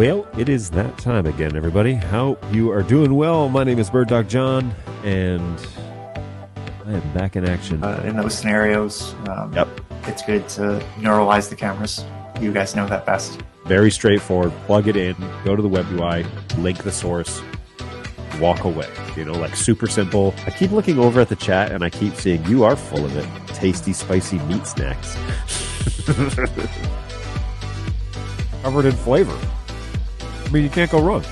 Well, it is that time again, everybody. Hope you are doing well. My name is BULDAK John, and I am back in action. In those scenarios, it's good to neuralize the cameras. You guys know that best. Very straightforward. Plug it in, go to the web UI, link the source, walk away. You know, like super simple. I keep looking over at the chat, and I keep seeing you are full of it. Tasty, spicy meat snacks. Covered in flavor. I mean, you can't go wrong.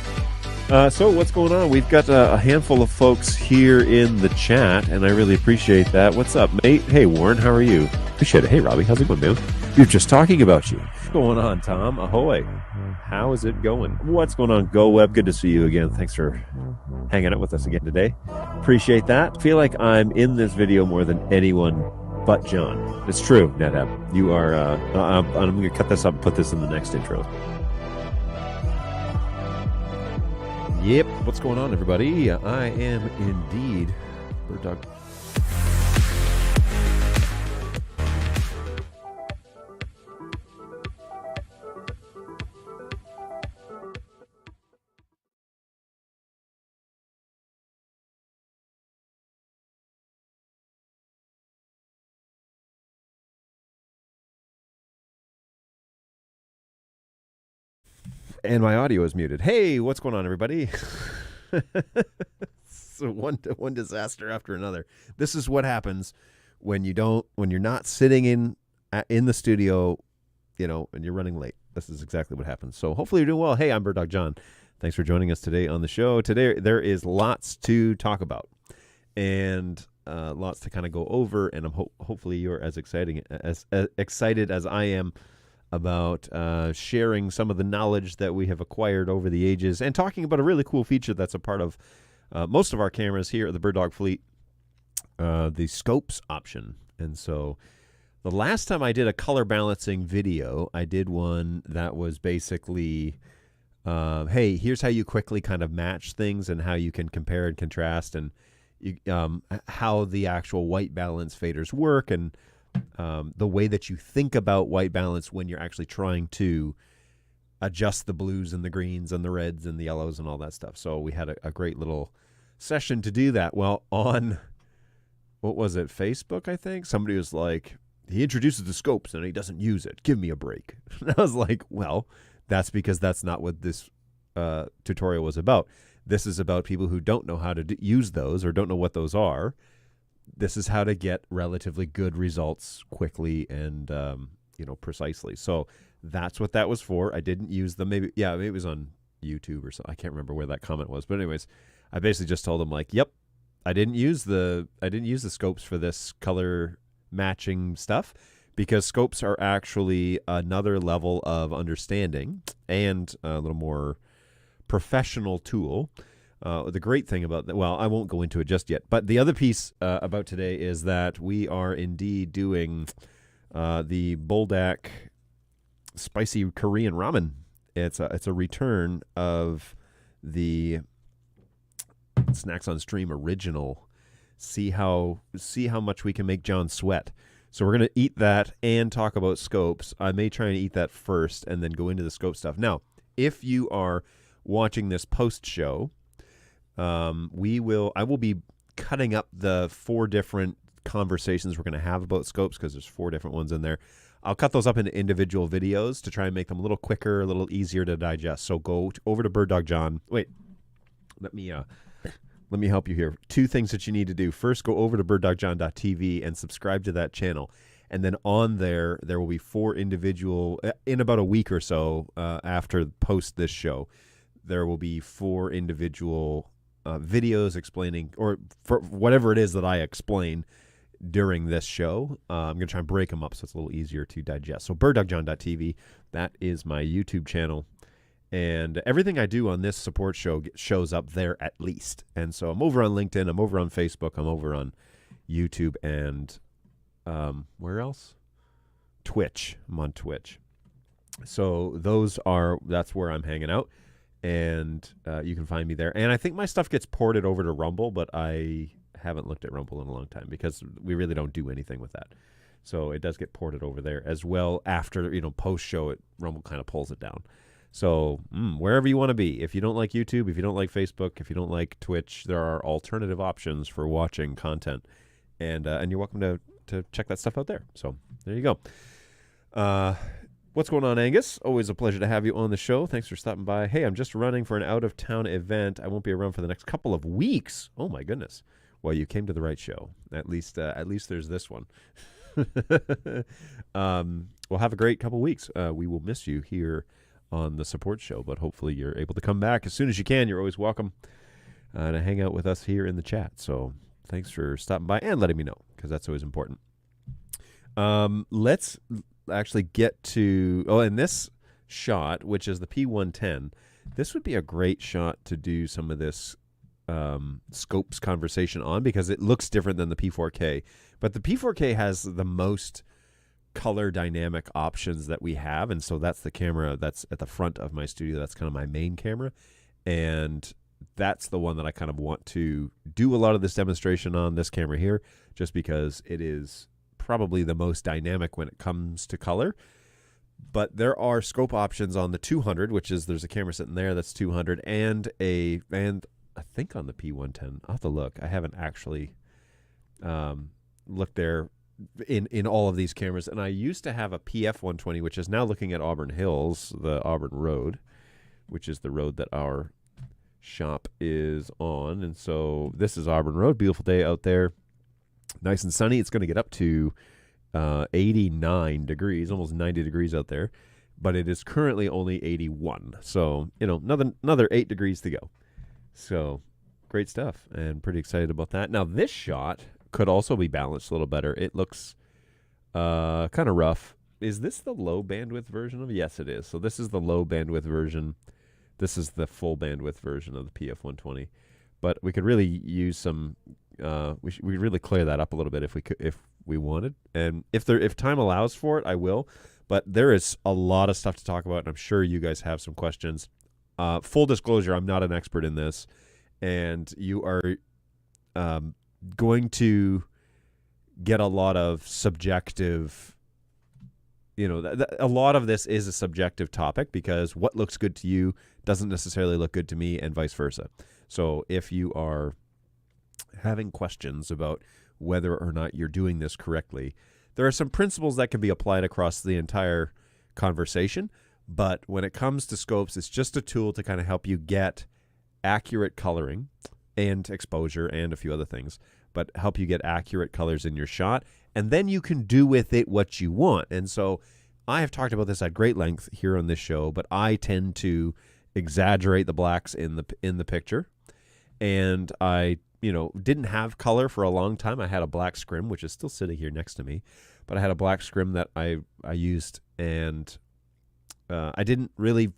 So what's going on? We've got a handful of folks here in the chat, and I really appreciate that. What's up, mate? Hey, Warren, how are you? Appreciate it. Hey, Robbie, how's it going, man? We were just talking about you. What's going on, Tom? Ahoy. How is it going? What's going on, Go Web? Good to see you again. Thanks for hanging out with us again today. Appreciate that. Feel like I'm in this video more than anyone but John. It's true, NetApp. You are, I'm going to cut this up and put this in the next intro. Yep. What's going on, everybody? I am indeed BULDAK. And my audio is muted. Hey, what's going on, everybody? So one disaster after another. This is what happens when you're not sitting in the studio, you know, and you're running late. This is exactly what happens. So hopefully you're doing well. Hey, I'm BULDAK John. Thanks for joining us today on the show. Today there is lots to talk about and lots to kind of go over. And I'm hopefully you're as excited as I am about sharing some of the knowledge that we have acquired over the ages and talking about a really cool feature that's a part of most of our cameras here at the BULDAK fleet, the scopes option. And so the last time I did a color balancing video, I did one that was basically, hey, here's how you quickly kind of match things and how you can compare and contrast and how the actual white balance faders work and the way that you think about white balance when you're actually trying to adjust the blues and the greens and the reds and the yellows and all that stuff. So we had a great little session to do that. Well, on, what was it, Facebook, I think? Somebody was like, he introduces the scopes and he doesn't use it. Give me a break. And I was like, well, that's because that's not what this tutorial was about. This is about people who don't know how to use those or don't know what those are. This is how to get relatively good results quickly and, precisely. So that's what that was for. I didn't use them. Maybe it was on YouTube or something. I can't remember where that comment was. But anyways, I basically just told them like, yep, I didn't use the scopes for this color matching stuff because scopes are actually another level of understanding and a little more professional tool. The great thing about that, well, I won't go into it just yet, but the other piece about today is that we are indeed doing the BULDAK Spicy Korean Ramen. It's a return of the Snacks on Stream original. See how much we can make John sweat. So we're going to eat that and talk about scopes. I may try and eat that first and then go into the scope stuff. Now, if you are watching this post-show, I will be cutting up the 4 different conversations we're going to have about scopes because there's 4 different ones in there. I'll cut those up into individual videos to try and make them a little quicker, a little easier to digest. So go over to BULDAK John. Wait, let me help you here. 2 things that you need to do. First, go over to buldakjohn.tv and subscribe to that channel. And then on there will be 4 individual, in about a week or so after post this show, there will be 4 individual videos explaining, or for whatever it is that I explain during this show. I'm going to try and break them up so it's a little easier to digest. So buldakjohn.tv, that is my YouTube channel. And everything I do on this support show shows up there at least. And so I'm over on LinkedIn, I'm over on Facebook, I'm over on YouTube, and where else? Twitch. I'm on Twitch. So that's where I'm hanging out. And you can find me there. And I think my stuff gets ported over to Rumble, but I haven't looked at Rumble in a long time because we really don't do anything with that. So it does get ported over there as well after, post-show, Rumble kind of pulls it down. So wherever you want to be, if you don't like YouTube, if you don't like Facebook, if you don't like Twitch, there are alternative options for watching content, and you're welcome to check that stuff out there. So there you go. What's going on, Angus? Always a pleasure to have you on the show. Thanks for stopping by. Hey, I'm just running for an out-of-town event. I won't be around for the next couple of weeks. Oh my goodness. Well, you came to the right show. At least there's this one. We'll have a great couple weeks. We will miss you here on the support show, but hopefully you're able to come back as soon as you can. You're always welcome to hang out with us here in the chat. So thanks for stopping by and letting me know, because that's always important. Let's actually get to, and this shot, which is the P110, this would be a great shot to do some of this scopes conversation on, because it looks different than the P4K. But the P4K has the most color dynamic options that we have, and so that's the camera that's at the front of my studio. That's kind of my main camera, and that's the one that I kind of want to do a lot of this demonstration on, this camera here, just because it is probably the most dynamic when it comes to color. But there are scope options on the 200, which is, there's a camera sitting there that's 200, and I think on the P110, I'll have to look. I haven't actually looked there in all of these cameras. And I used to have a PF120, which is now looking at Auburn Hills, the Auburn Road, which is the road that our shop is on. And so this is Auburn Road. Beautiful day out there. Nice and sunny. It's going to get up to 89 degrees, almost 90 degrees out there. But it is currently only 81. So, another 8 degrees to go. So, great stuff. And pretty excited about that. Now, this shot could also be balanced a little better. It looks kind of rough. Is this the low bandwidth version of it? Yes, it is. So this is the low bandwidth version. This is the full bandwidth version of the PF120. But we could really use some. We really clear that up a little bit if we wanted, and if time allows for it, I will. But there is a lot of stuff to talk about, and I'm sure you guys have some questions. Full disclosure, I'm not an expert in this, and you are going to get a lot of subjective, a lot of this is a subjective topic, because what looks good to you doesn't necessarily look good to me, and vice versa. So if you are having questions about whether or not you're doing this correctly, there are some principles that can be applied across the entire conversation. But when it comes to scopes, it's just a tool to kind of help you get accurate coloring and exposure and a few other things, but help you get accurate colors in your shot. And then you can do with it what you want. And so I have talked about this at great length here on this show, but I tend to exaggerate the blacks in the picture. And I, didn't have color for a long time. I had a black scrim, which is still sitting here next to me, but I had a black scrim that I used, and I didn't really,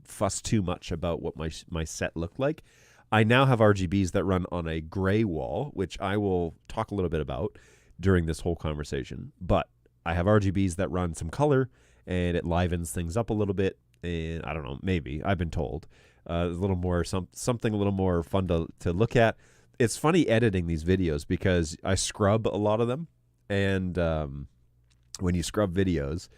fuss too much about what my set looked like. I now have RGBs that run on a gray wall, which I will talk a little bit about during this whole conversation. But I have RGBs that run some color, and it livens things up a little bit. And I don't know, maybe, I've been told, a little more something a little more fun to look at. It's funny editing these videos because I scrub a lot of them, and when you scrub videos,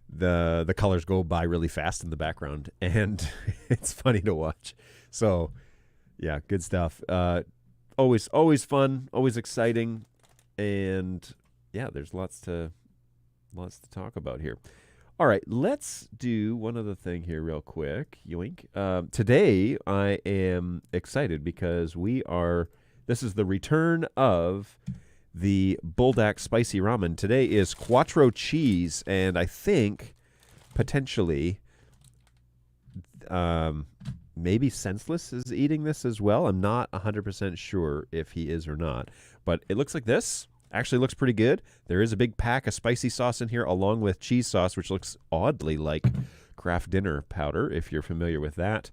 the colors go by really fast in the background, and it's funny to watch. So yeah, good stuff. Always fun, always exciting, and yeah, there's lots to talk about here. All right, let's do one other thing here real quick. Yoink. Today I am excited because this is the return of the BULDAK Spicy Ramen. Today is Quattro cheese, and I think potentially maybe Senseless is eating this as well. I'm not 100% sure if he is or not, but it looks like this. Actually looks pretty good. There is a big pack of spicy sauce in here along with cheese sauce, which looks oddly like Kraft Dinner powder, if you're familiar with that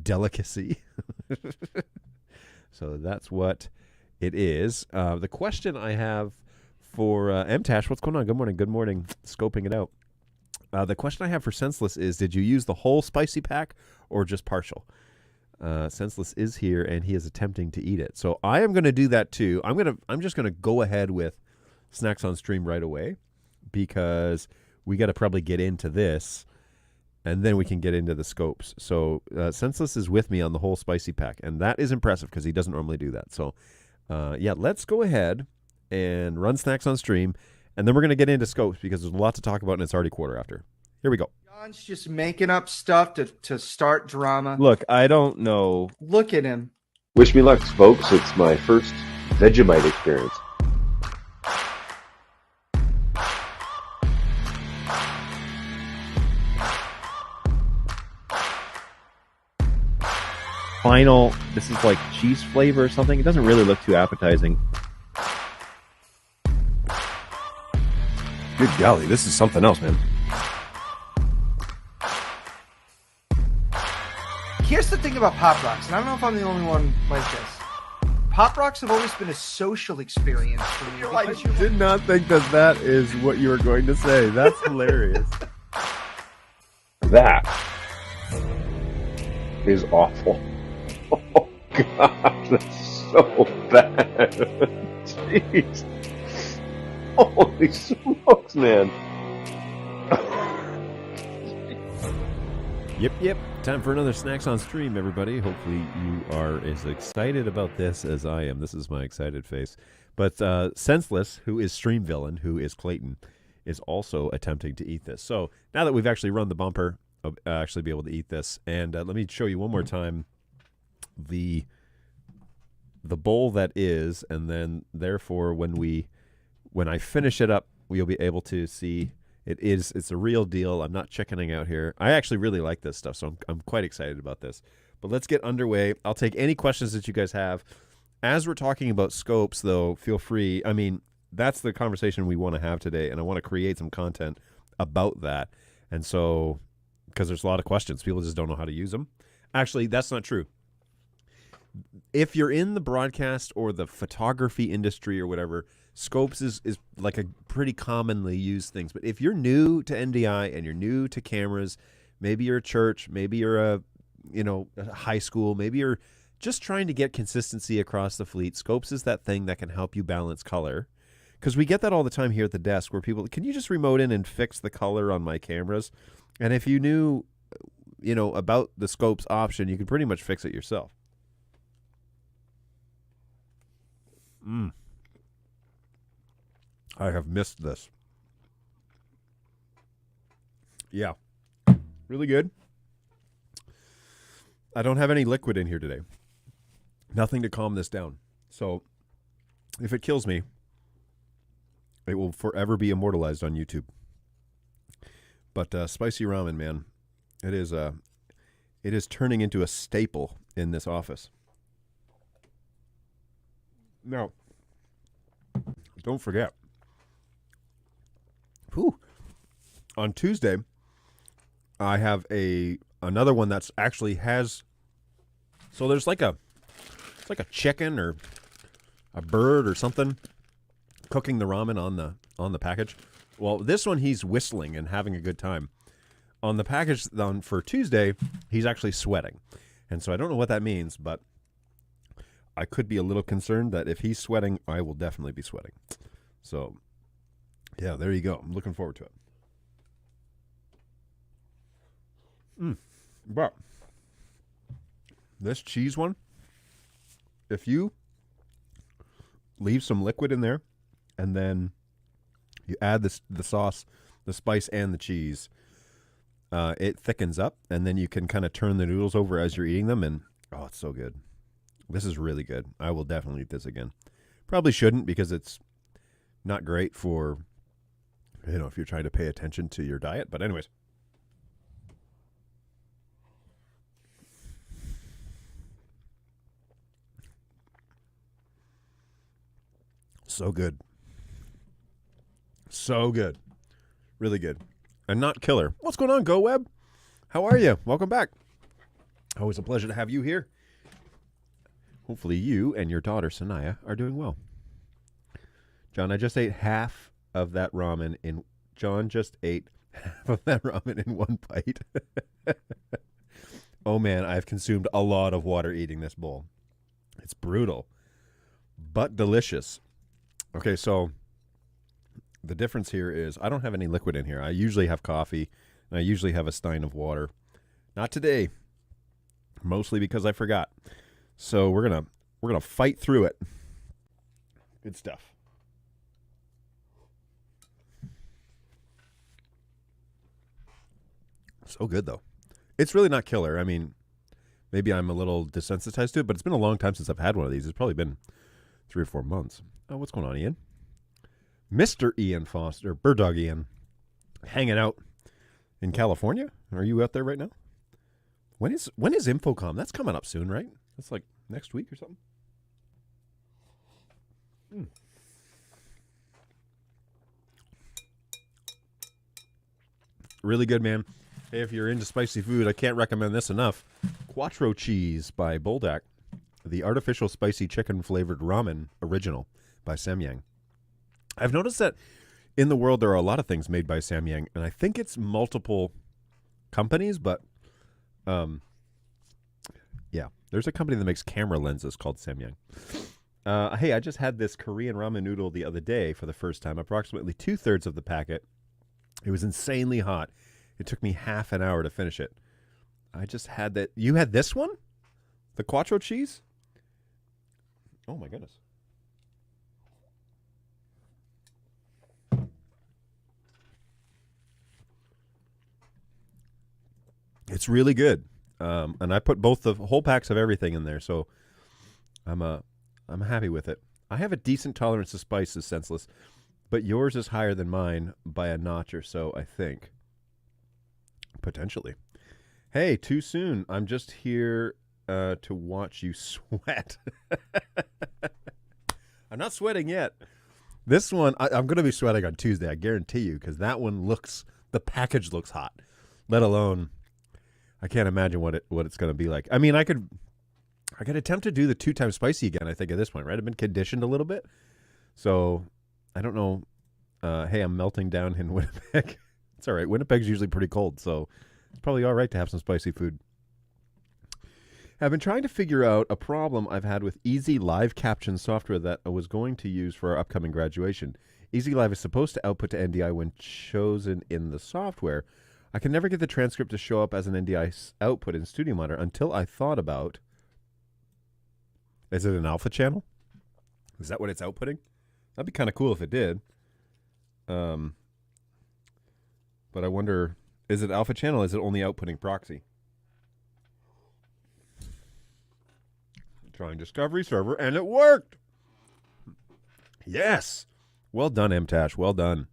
delicacy. So that's what it is. The question I have for MTash, what's going on? Good morning. Good morning. Scoping it out. The question I have for Senseless is, did you use the whole spicy pack or just partial? Senseless is here, and he is attempting to eat it. So I am going to do that too. I'm just going to go ahead with snacks on stream right away, because we got to probably get into this, and then we can get into the scopes. So Senseless is with me on the whole spicy pack, and that is impressive because he doesn't normally do that. So, yeah, let's go ahead and run snacks on stream, and then we're going to get into scopes because there's a lot to talk about, and it's already quarter after. Here we go. John's just making up stuff to start drama. Look, I don't know. Look at him. Wish me luck, folks. It's my first Vegemite experience. Final, this is like cheese flavor or something. It doesn't really look too appetizing. Good golly, this is something else, man. Here's the thing about Pop Rocks, and I don't know if I'm the only one like this. Pop Rocks have always been a social experience for me. I did not think that is what you were going to say. That's hilarious. That is awful. Oh, God, that's so bad. Jeez. Holy smokes, man. Yep. Time for another Snacks on Stream, everybody. Hopefully you are as excited about this as I am. This is my excited face. But Senseless, who is Stream Villain, who is Clayton, is also attempting to eat this. So now that we've actually run the bumper, I'll actually be able to eat this. And let me show you one more time the bowl that is, and then therefore when I finish it up, you'll be able to see it's a real deal. I'm not chickening out here. I actually really like this stuff, so I'm quite excited about this. But let's get underway. I'll take any questions that you guys have. As we're talking about scopes, though, feel free. I mean, that's the conversation we want to have today, and I want to create some content about that. And so, because there's a lot of questions. People just don't know how to use them. Actually, that's not true. If you're in the broadcast or the photography industry or whatever, scopes is like a pretty commonly used things. But if you're new to NDI and you're new to cameras, maybe you're a church, maybe you're a high school, maybe you're just trying to get consistency across the fleet, scopes is that thing that can help you balance color. Because we get that all the time here at the desk where people, can you just remote in and fix the color on my cameras? And if you knew, about the scopes option, you could pretty much fix it yourself. I have missed this. Yeah. Really good. I don't have any liquid in here today. Nothing to calm this down. So if it kills me, it will forever be immortalized on YouTube. But Spicy Ramen, man, it is turning into a staple in this office. Now, don't forget, on Tuesday, I have another one that's actually has. So there's it's like a chicken or a bird or something cooking the ramen on the package. Well, this one he's whistling and having a good time. On the package for Tuesday, he's actually sweating, and so I don't know what that means, but I could be a little concerned that if he's sweating, I will definitely be sweating. So, yeah, there you go. I'm looking forward to it. But this cheese one, if you leave some liquid in there and then you add the sauce, the spice, and the cheese, it thickens up, and then you can kind of turn the noodles over as you're eating them, and oh, it's so good. This is really good. I will definitely eat this again. Probably shouldn't because it's not great for, if you're trying to pay attention to your diet. But anyways. So good. So good. Really good. And not killer. What's going on, Go Web? How are you? Welcome back. Always a pleasure to have you here. Hopefully you and your daughter, Sanaya, are doing well. John, I just ate half of that ramen in... John just ate half of that ramen in one bite. Oh, man, I've consumed a lot of water eating this bowl. It's brutal, but delicious. Okay, so The difference here is I don't have any liquid in here. I usually have coffee, and I usually have a stein of water. Not today, mostly because I forgot. So we're gonna fight through it. Good stuff. So good though. It's really not killer. I mean, maybe I'm a little desensitized to it, but it's been a long time since I've had one of these. It's probably been 3 or 4 months. Oh, what's going on, Ian? Mr. Ian Foster, Bird Dog Ian, hanging out in California. Are you out there right now? When is Infocom? That's coming up soon, right? That's like next week or something. Really good, man. Hey, if you're into spicy food, I can't recommend this enough. Quattro cheese by BULDAK. The artificial spicy chicken flavored ramen original by Samyang. I've noticed that in the world there are a lot of things made by Samyang, and I think it's multiple companies, but yeah, there's a company that makes camera lenses called Samyang. Hey, I just had this Korean ramen noodle the other day for the first time, approximately 2/3 of the packet. It was insanely hot. It took me half an hour to finish it. I just had that. You had this one? The Quattro cheese? Oh my goodness. It's really good. And I put both the whole packs of everything in there, so I'm happy with it. I have a decent tolerance to spice, is senseless, but yours is higher than mine by a notch or so, I think. Potentially. Hey, too soon. I'm just here to watch you sweat. I'm not sweating yet. This one, I'm going to be sweating on Tuesday, I guarantee you, because that one the package looks hot, let alone, I can't imagine what it's going to be like. I mean, I could attempt to do the 2-time spicy again, I think, at this point, right? I've been conditioned a little bit. So, I don't know. Hey, I'm melting down in Winnipeg. It's all right. Winnipeg's usually pretty cold, so it's probably all right to have some spicy food. I've been trying to figure out a problem I've had with Easy Live Caption software that I was going to use for our upcoming graduation. Easy Live is supposed to output to NDI when chosen in the software. I can never get the transcript to show up as an NDI output in Studio Monitor until I thought about, is it an alpha channel? Is that what it's outputting? That'd be kind of cool if it did. But I wonder, is it alpha channel? Is it only outputting proxy? Trying Discovery Server, and it worked! Yes! Well done, MTash. Well done.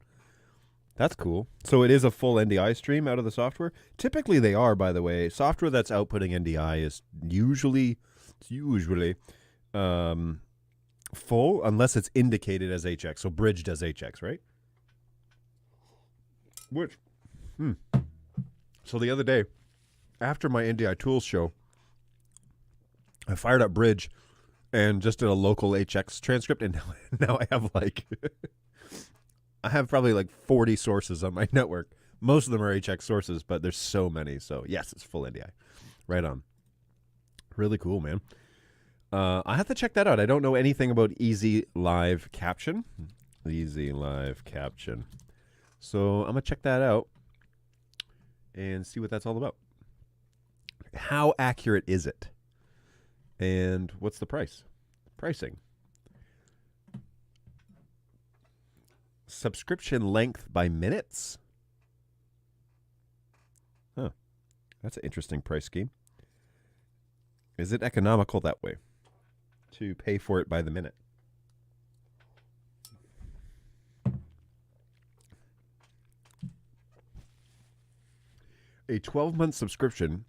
That's cool. So it is a full NDI stream out of the software? Typically they are, by the way. Software that's outputting NDI is usually full unless it's indicated as HX. So Bridge does HX, right? So the other day, after my NDI Tools show, I fired up Bridge and just did a local HX transcript, and now I have I have probably like 40 sources on my network. Most of them are HX sources, but there's so many. So yes, it's full NDI. Right on. Really cool, man. I have to check that out. I don't know anything about Easy Live Caption. Easy Live Caption. So I'm going to check that out and see what that's all about. How accurate is it? And what's the price? Pricing. Subscription length by minutes? Huh. That's an interesting price scheme. Is it economical that way? To pay for it by the minute? A 12-month subscription,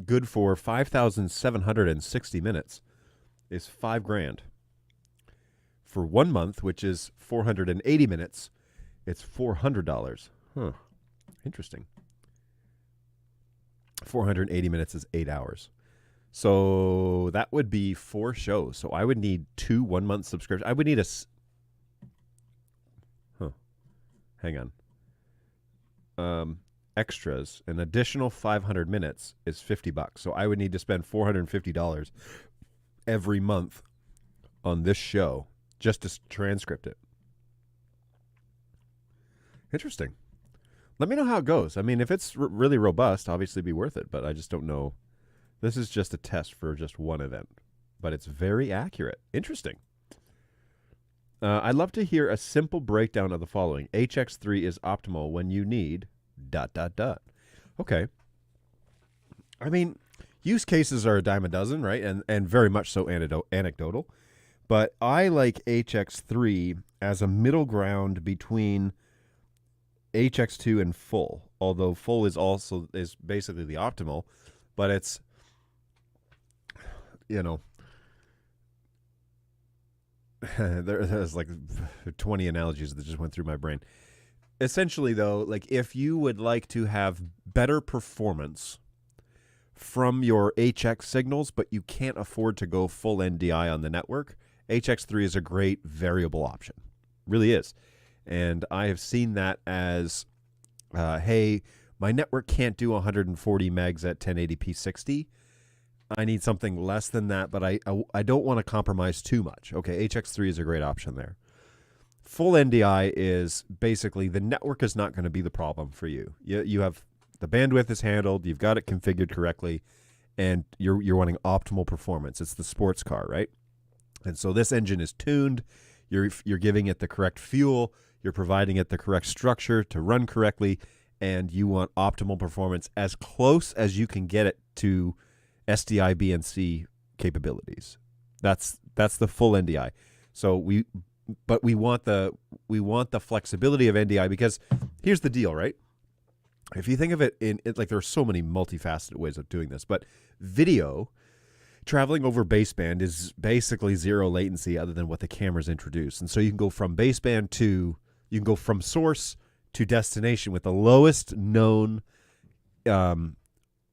good for 5,760 minutes, is $5,000. For 1 month, which is 480 minutes, it's $400. Huh. Interesting. 480 minutes is 8 hours. So that would be 4 shows. So I would need 2 1-month subscriptions. I would need hang on. Extras, an additional 500 minutes is $50. So I would need to spend $450 every month on this show just to transcript it. Interesting. Let me know how it goes. I mean, if it's really robust, obviously it'd be worth it, but I just don't know. This is just a test for just one event, but it's very accurate. Interesting. I'd love to hear a simple breakdown of the following. HX3 is optimal when you need ... Okay. I mean, use cases are a dime a dozen, right? And very much so anecdotal. But I like HX3 as a middle ground between HX2 and full, although full is basically the optimal, but it's, there's like 20 analogies that just went through my brain. Essentially, though, like if you would like to have better performance from your HX signals, but you can't afford to go full NDI on the network, HX3 is a great variable option. Really is. And I have seen that as, hey, my network can't do 140 megs at 1080p 60. I need something less than that, but I don't want to compromise too much. Okay, HX3 is a great option there. Full NDI is basically the network is not going to be the problem for you. You have the bandwidth is handled, you've got it configured correctly, and you're wanting optimal performance. It's the sports car, right? And so this engine is tuned. You're giving it the correct fuel. You're providing it the correct structure to run correctly, and you want optimal performance as close as you can get it to SDI BNC capabilities. That's the full NDI. So we want the flexibility of NDI, because here's the deal, right? If you think of it like there are so many multifaceted ways of doing this, but video traveling over baseband is basically zero latency other than what the cameras introduce. And so you can go from baseband you can go from source to destination with the lowest known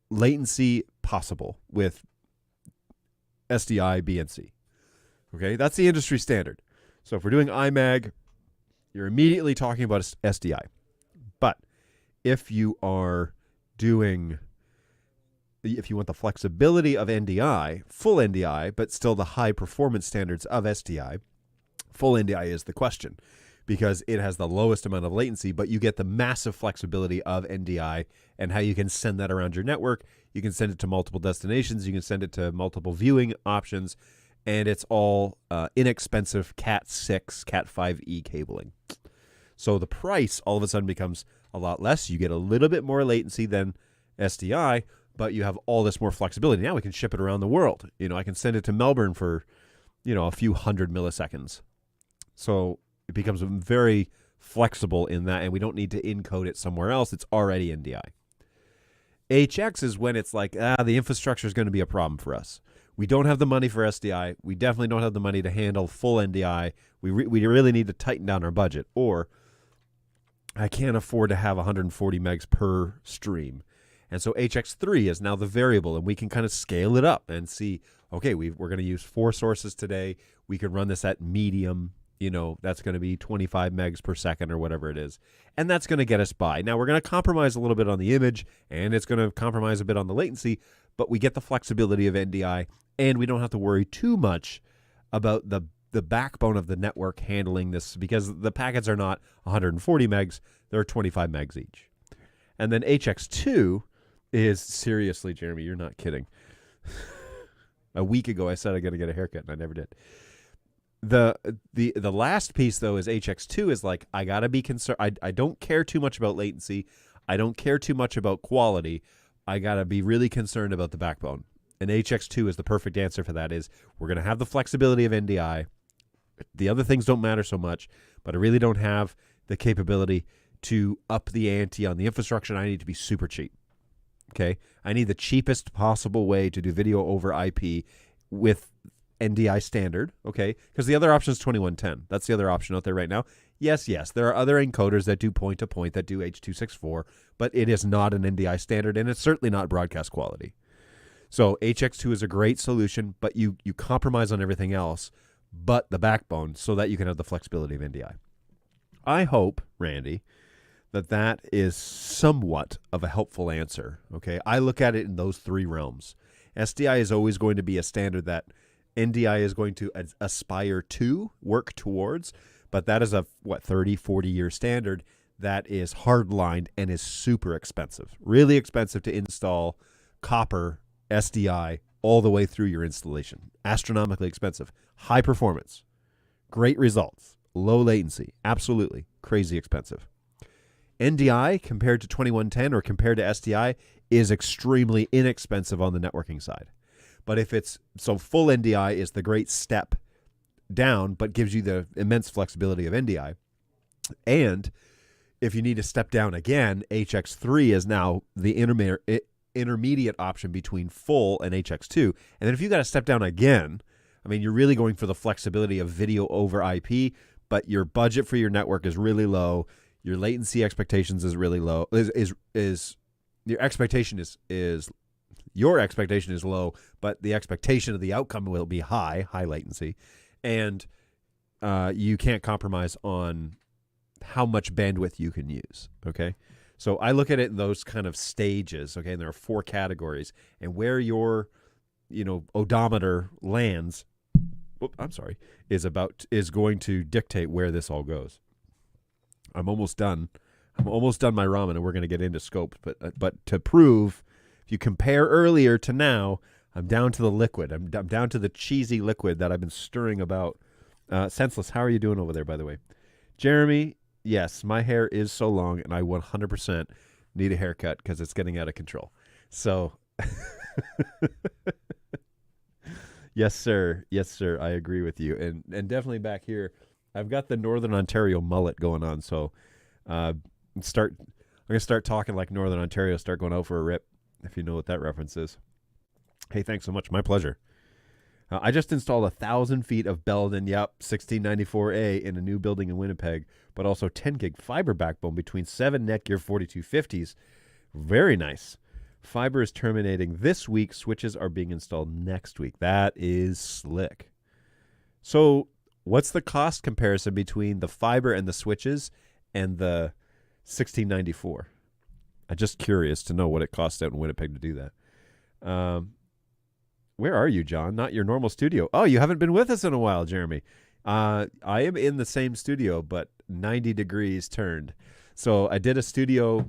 latency possible with SDI BNC. Okay, that's the industry standard. So if we're doing IMAG, you're immediately talking about SDI. But if you want the flexibility of NDI, full NDI, but still the high performance standards of SDI, full NDI is the question, because it has the lowest amount of latency, but you get the massive flexibility of NDI and how you can send that around your network. You can send it to multiple destinations. You can send it to multiple viewing options, and it's all inexpensive Cat 6, Cat 5e cabling. So the price all of a sudden becomes a lot less. You get a little bit more latency than SDI, but you have all this more flexibility. Now we can ship it around the world. I can send it to Melbourne for, a few hundred milliseconds. So it becomes very flexible in that, and we don't need to encode it somewhere else. It's already NDI. HX is when it's like, the infrastructure is going to be a problem for us. We don't have the money for SDI. We definitely don't have the money to handle full NDI. We really need to tighten down our budget. Or I can't afford to have 140 megs per stream. And so HX3 is now the variable, and we can kind of scale it up and see, okay, we're going to use 4 sources today. We can run this at medium. That's going to be 25 megs per second or whatever it is. And that's going to get us by. Now, we're going to compromise a little bit on the image, and it's going to compromise a bit on the latency, but we get the flexibility of NDI, and we don't have to worry too much about the backbone of the network handling this, because the packets are not 140 megs. They're 25 megs each. And then HX2 is, seriously, Jeremy, you're not kidding. A week ago, I said I'm going to get a haircut, and I never did. The last piece, though, is HX2 is like, I got to be concerned. I don't care too much about latency. I don't care too much about quality. I got to be really concerned about the backbone. And HX2 is the perfect answer for that. Is we're going to have the flexibility of NDI. The other things don't matter so much, but I really don't have the capability to up the ante on the infrastructure. I need to be super cheap. Okay? I need the cheapest possible way to do video over IP with NDI standard, okay? Because the other option is 2110. That's the other option out there right now. Yes, there are other encoders that do point-to-point, that do H.264, but it is not an NDI standard, and it's certainly not broadcast quality. So HX2 is a great solution, but you compromise on everything else but the backbone so that you can have the flexibility of NDI. I hope, Randy, that is somewhat of a helpful answer, okay? I look at it in those 3 realms. SDI is always going to be a standard that NDI is going to aspire to, work towards, but that is a, 30, 40-year standard that is hard-lined and is super expensive. Really expensive to install, copper, SDI, all the way through your installation. Astronomically expensive. High performance. Great results. Low latency. Absolutely. Crazy expensive. NDI compared to 2110 or compared to SDI is extremely inexpensive on the networking side. But if it's, so full NDI is the great step down, but gives you the immense flexibility of NDI. And if you need to step down again, HX3 is now the intermediate option between full and HX2. And then if you got to step down again, I mean, you're really going for the flexibility of video over IP, but your budget for your network is really low. Your latency expectations is really low. Your expectation is low, but the expectation of the outcome will be high latency, and you can't compromise on how much bandwidth you can use. Okay, so I look at it in those kind of stages. Okay, and there are 4 categories, and where your odometer lands, is going to dictate where this all goes. I'm almost done my ramen, and we're going to get into scope. But to prove, if you compare earlier to now, I'm down to the liquid. I'm down to the cheesy liquid that I've been stirring about. Senseless, how are you doing over there, by the way? Jeremy, yes, my hair is so long, and I 100% need a haircut because it's getting out of control. So, yes, sir. Yes, sir. I agree with you. And definitely back here, I've got the Northern Ontario mullet going on. So, I'm going to start talking like Northern Ontario, start going out for a rip, if you know what that reference is. Hey, thanks so much. My pleasure. I just installed 1,000 feet of Belden, 1694A in a new building in Winnipeg, but also 10 gig fiber backbone between 7 Netgear 4250s. Very nice. Fiber is terminating this week. Switches are being installed next week. That is slick. So what's the cost comparison between the fiber and the switches and the 1694? I'm just curious to know what it costs out in Winnipeg to do that. Where are you, John? Not your normal studio. Oh, you haven't been with us in a while, Jeremy. I am in the same studio, but 90 degrees turned. So I did a studio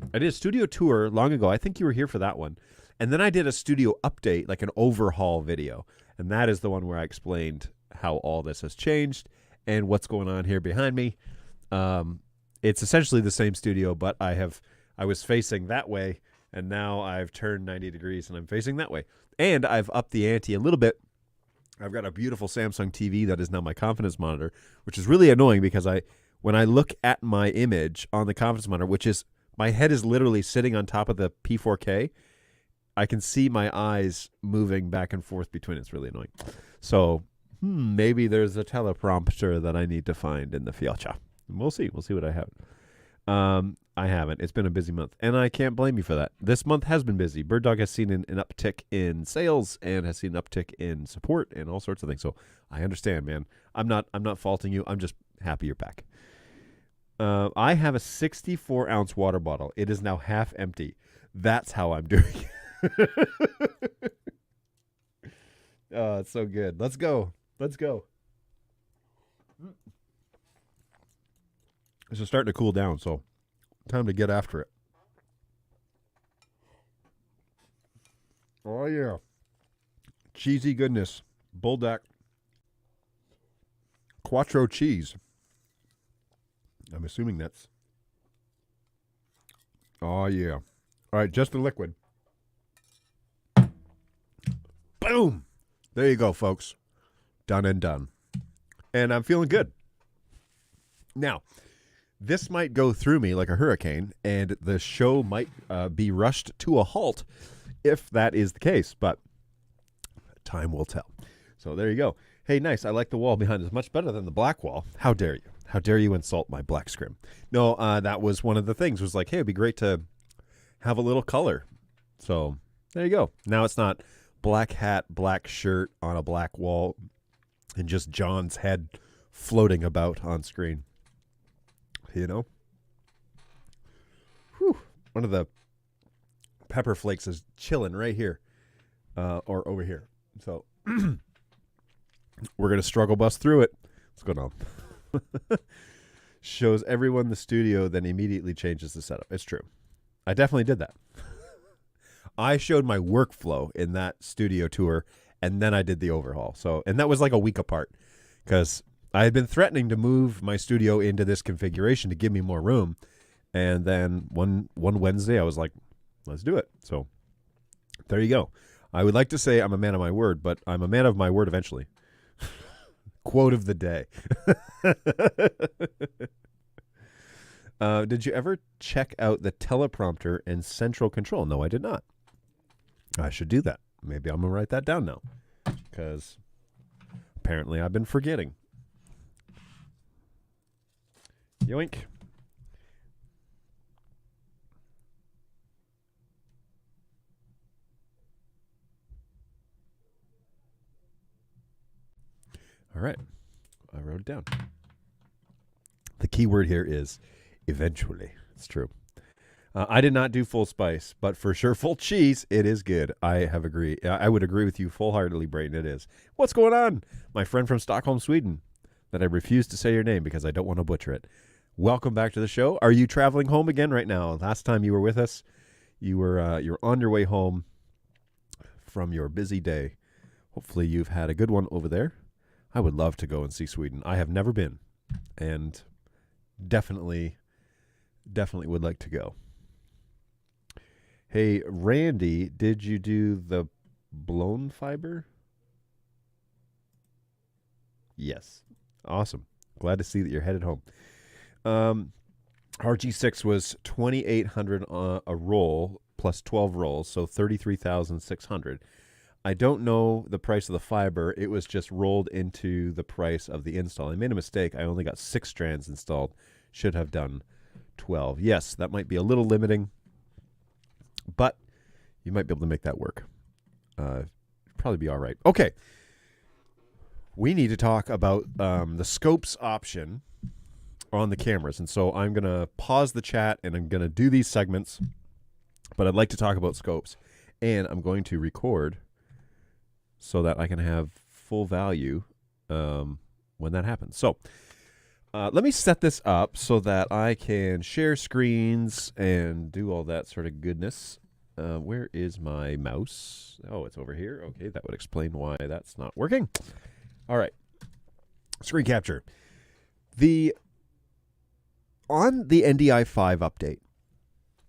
tour long ago. I think you were here for that one. And then I did a studio update, like an overhaul video. And that is the one where I explained how all this has changed and what's going on here behind me. It's essentially the same studio, but I was facing that way, and now I've turned 90 degrees and I'm facing that way. And I've upped the ante a little bit. I've got a beautiful Samsung TV that is now my confidence monitor, which is really annoying because when I look at my image on the confidence monitor, which is, my head is literally sitting on top of the P4K, I can see my eyes moving back and forth between it. It's really annoying. So maybe there's a teleprompter that I need to find in the future. We'll see. We'll see what I have. I haven't. It's been a busy month, and I can't blame you for that. This month has been busy. BirdDog has seen an uptick in sales and has seen an uptick in support and all sorts of things. So I understand, man. I'm not faulting you. I'm just happy you're back. I have a 64-ounce water bottle. It is now half empty. That's how I'm doing. Oh, it's so good. Let's go. Let's go. This is starting to cool down, so time to get after it. Oh, yeah. Cheesy goodness. BULDAK Quattro cheese. I'm assuming that's... Oh, yeah. All right, just the liquid. Boom! There you go, folks. Done and done. And I'm feeling good. Now, this might go through me like a hurricane, and the show might be rushed to a halt if that is the case, but time will tell. So there you go. Hey, nice. I like the wall behind. It's much better than the black wall. How dare you? How dare you insult my black scrim? No, that was one of the things. Was like, hey, it'd be great to have a little color. So there you go. Now it's not black hat, black shirt on a black wall, and just John's head floating about on screen. You know? Whew. One of the pepper flakes is chilling right here. Or over here. So we're going to struggle bust through it. What's going on? shows everyone the studio, then immediately changes the setup. It's true. I definitely did that. I showed my workflow in that studio tour, and then I did the overhaul. So, and that was like a week apart because I had been threatening to move my studio into this configuration to give me more room. And then one Wednesday, I was like, let's do it. So there you go. I would like to say I'm a man of my word, but I'm a man of my word eventually. Quote of the day. Did you ever check out the teleprompter and central control? No, I did not. I should do that. Maybe I'm going to write that down now because apparently I've been forgetting. Yoink. All right. I wrote it down. The key word here is eventually. It's true. I did not do full spice, but for sure full cheese, it is good. I would agree with you full-heartedly, Brayton. It is. What's going on? My friend from Stockholm, Sweden, that I refuse to say your name because I don't want to butcher it. Welcome back to the show. Are you traveling home again right now? Last time you were with us, you're on your way home from your busy day. Hopefully you've had a good one over there. I would love to go and see Sweden. I have never been, and definitely would like to go. Hey, Randy, did you do the blown fiber? Yes. Awesome. Glad to see that you're headed home. RG6 was $2,800 a roll plus 12 rolls, so $33,600. I don't know the price of the fiber. It was just rolled into the price of the install. I made a mistake. I only got 6 strands installed. Should have done 12. Yes, that might be a little limiting, but you might be able to make that work. Probably be all right. Okay. We need to talk about the scopes option on the cameras. And so I'm going to pause the chat and I'm going to do these segments, but I'd like to talk about scopes. And I'm going to record so that I can have full value when that happens. So let me set this up so that I can share screens and do all that sort of goodness. Where is my mouse? Oh, it's over here. Okay, that would explain why that's not working. All right. Screen capture. On the NDI-5 update,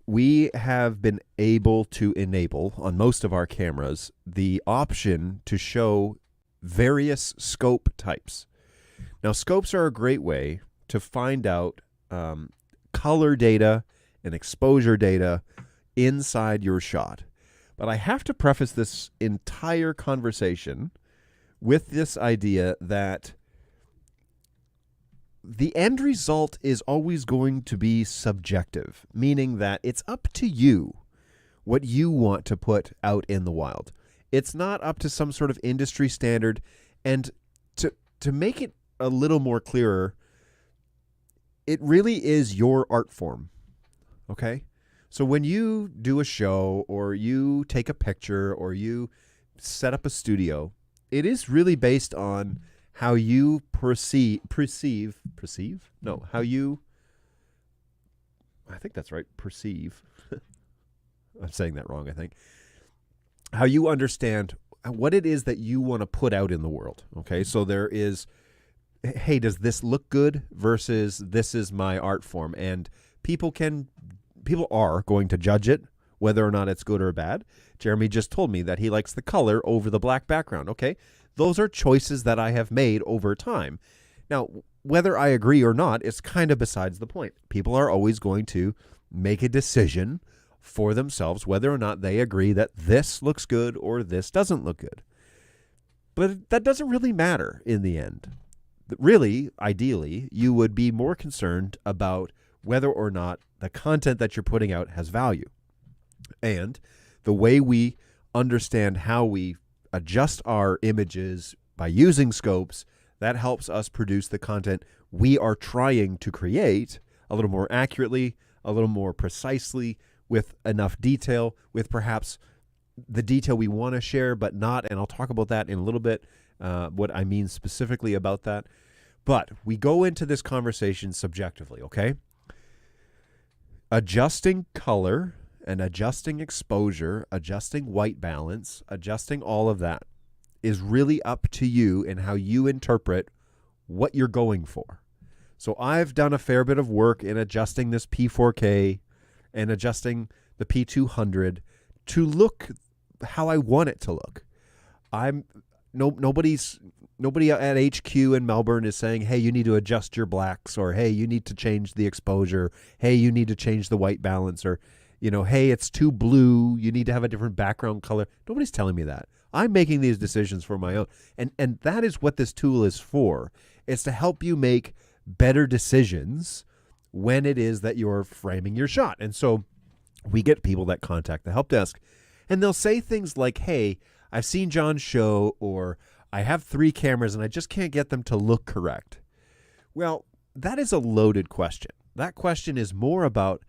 we have been able to enable, on most of our cameras, the option to show various scope types. Now, scopes are a great way to find out color data and exposure data inside your shot. But I have to preface this entire conversation with this idea that the end result is always going to be subjective, meaning that it's up to you what you want to put out in the wild. It's not up to some sort of industry standard. And to make it a little more clearer, it really is your art form, okay? So when you do a show or you take a picture or you set up a studio, it is really based on how you perceive? No, how you, I think that's right, perceive. I'm saying that wrong, I think. How you understand what it is that you want to put out in the world, okay? So there is, hey, does this look good versus this is my art form? And people are going to judge it, whether or not it's good or bad. Jeremy just told me that he likes the color over the black background, okay? Those are choices that I have made over time. Now, whether I agree or not is kind of besides the point. People are always going to make a decision for themselves whether or not they agree that this looks good or this doesn't look good. But that doesn't really matter in the end. Really, ideally, you would be more concerned about whether or not the content that you're putting out has value. And the way we understand how we adjust our images by using scopes, that helps us produce the content we are trying to create a little more accurately, a little more precisely, with enough detail, with perhaps the detail we want to share but not, and I'll talk about that in a little bit, what I mean specifically about that. But we go into this conversation subjectively, okay? Adjusting color and adjusting exposure, adjusting white balance, adjusting all of that is really up to you and how you interpret what you're going for. So I've done a fair bit of work in adjusting this P4K and adjusting the P200 to look how I want it to look. Nobody at HQ in Melbourne is saying, hey, you need to adjust your blacks, or hey, you need to change the exposure, hey, you need to change the white balance, or hey, it's too blue, you need to have a different background color. Nobody's telling me that. I'm making these decisions for my own. And that is what this tool is for. It's to help you make better decisions when it is that you're framing your shot. And so we get people that contact the help desk, and they'll say things like, hey, I've seen John's show, or I have 3 cameras and I just can't get them to look correct. Well, that is a loaded question. That question is more about,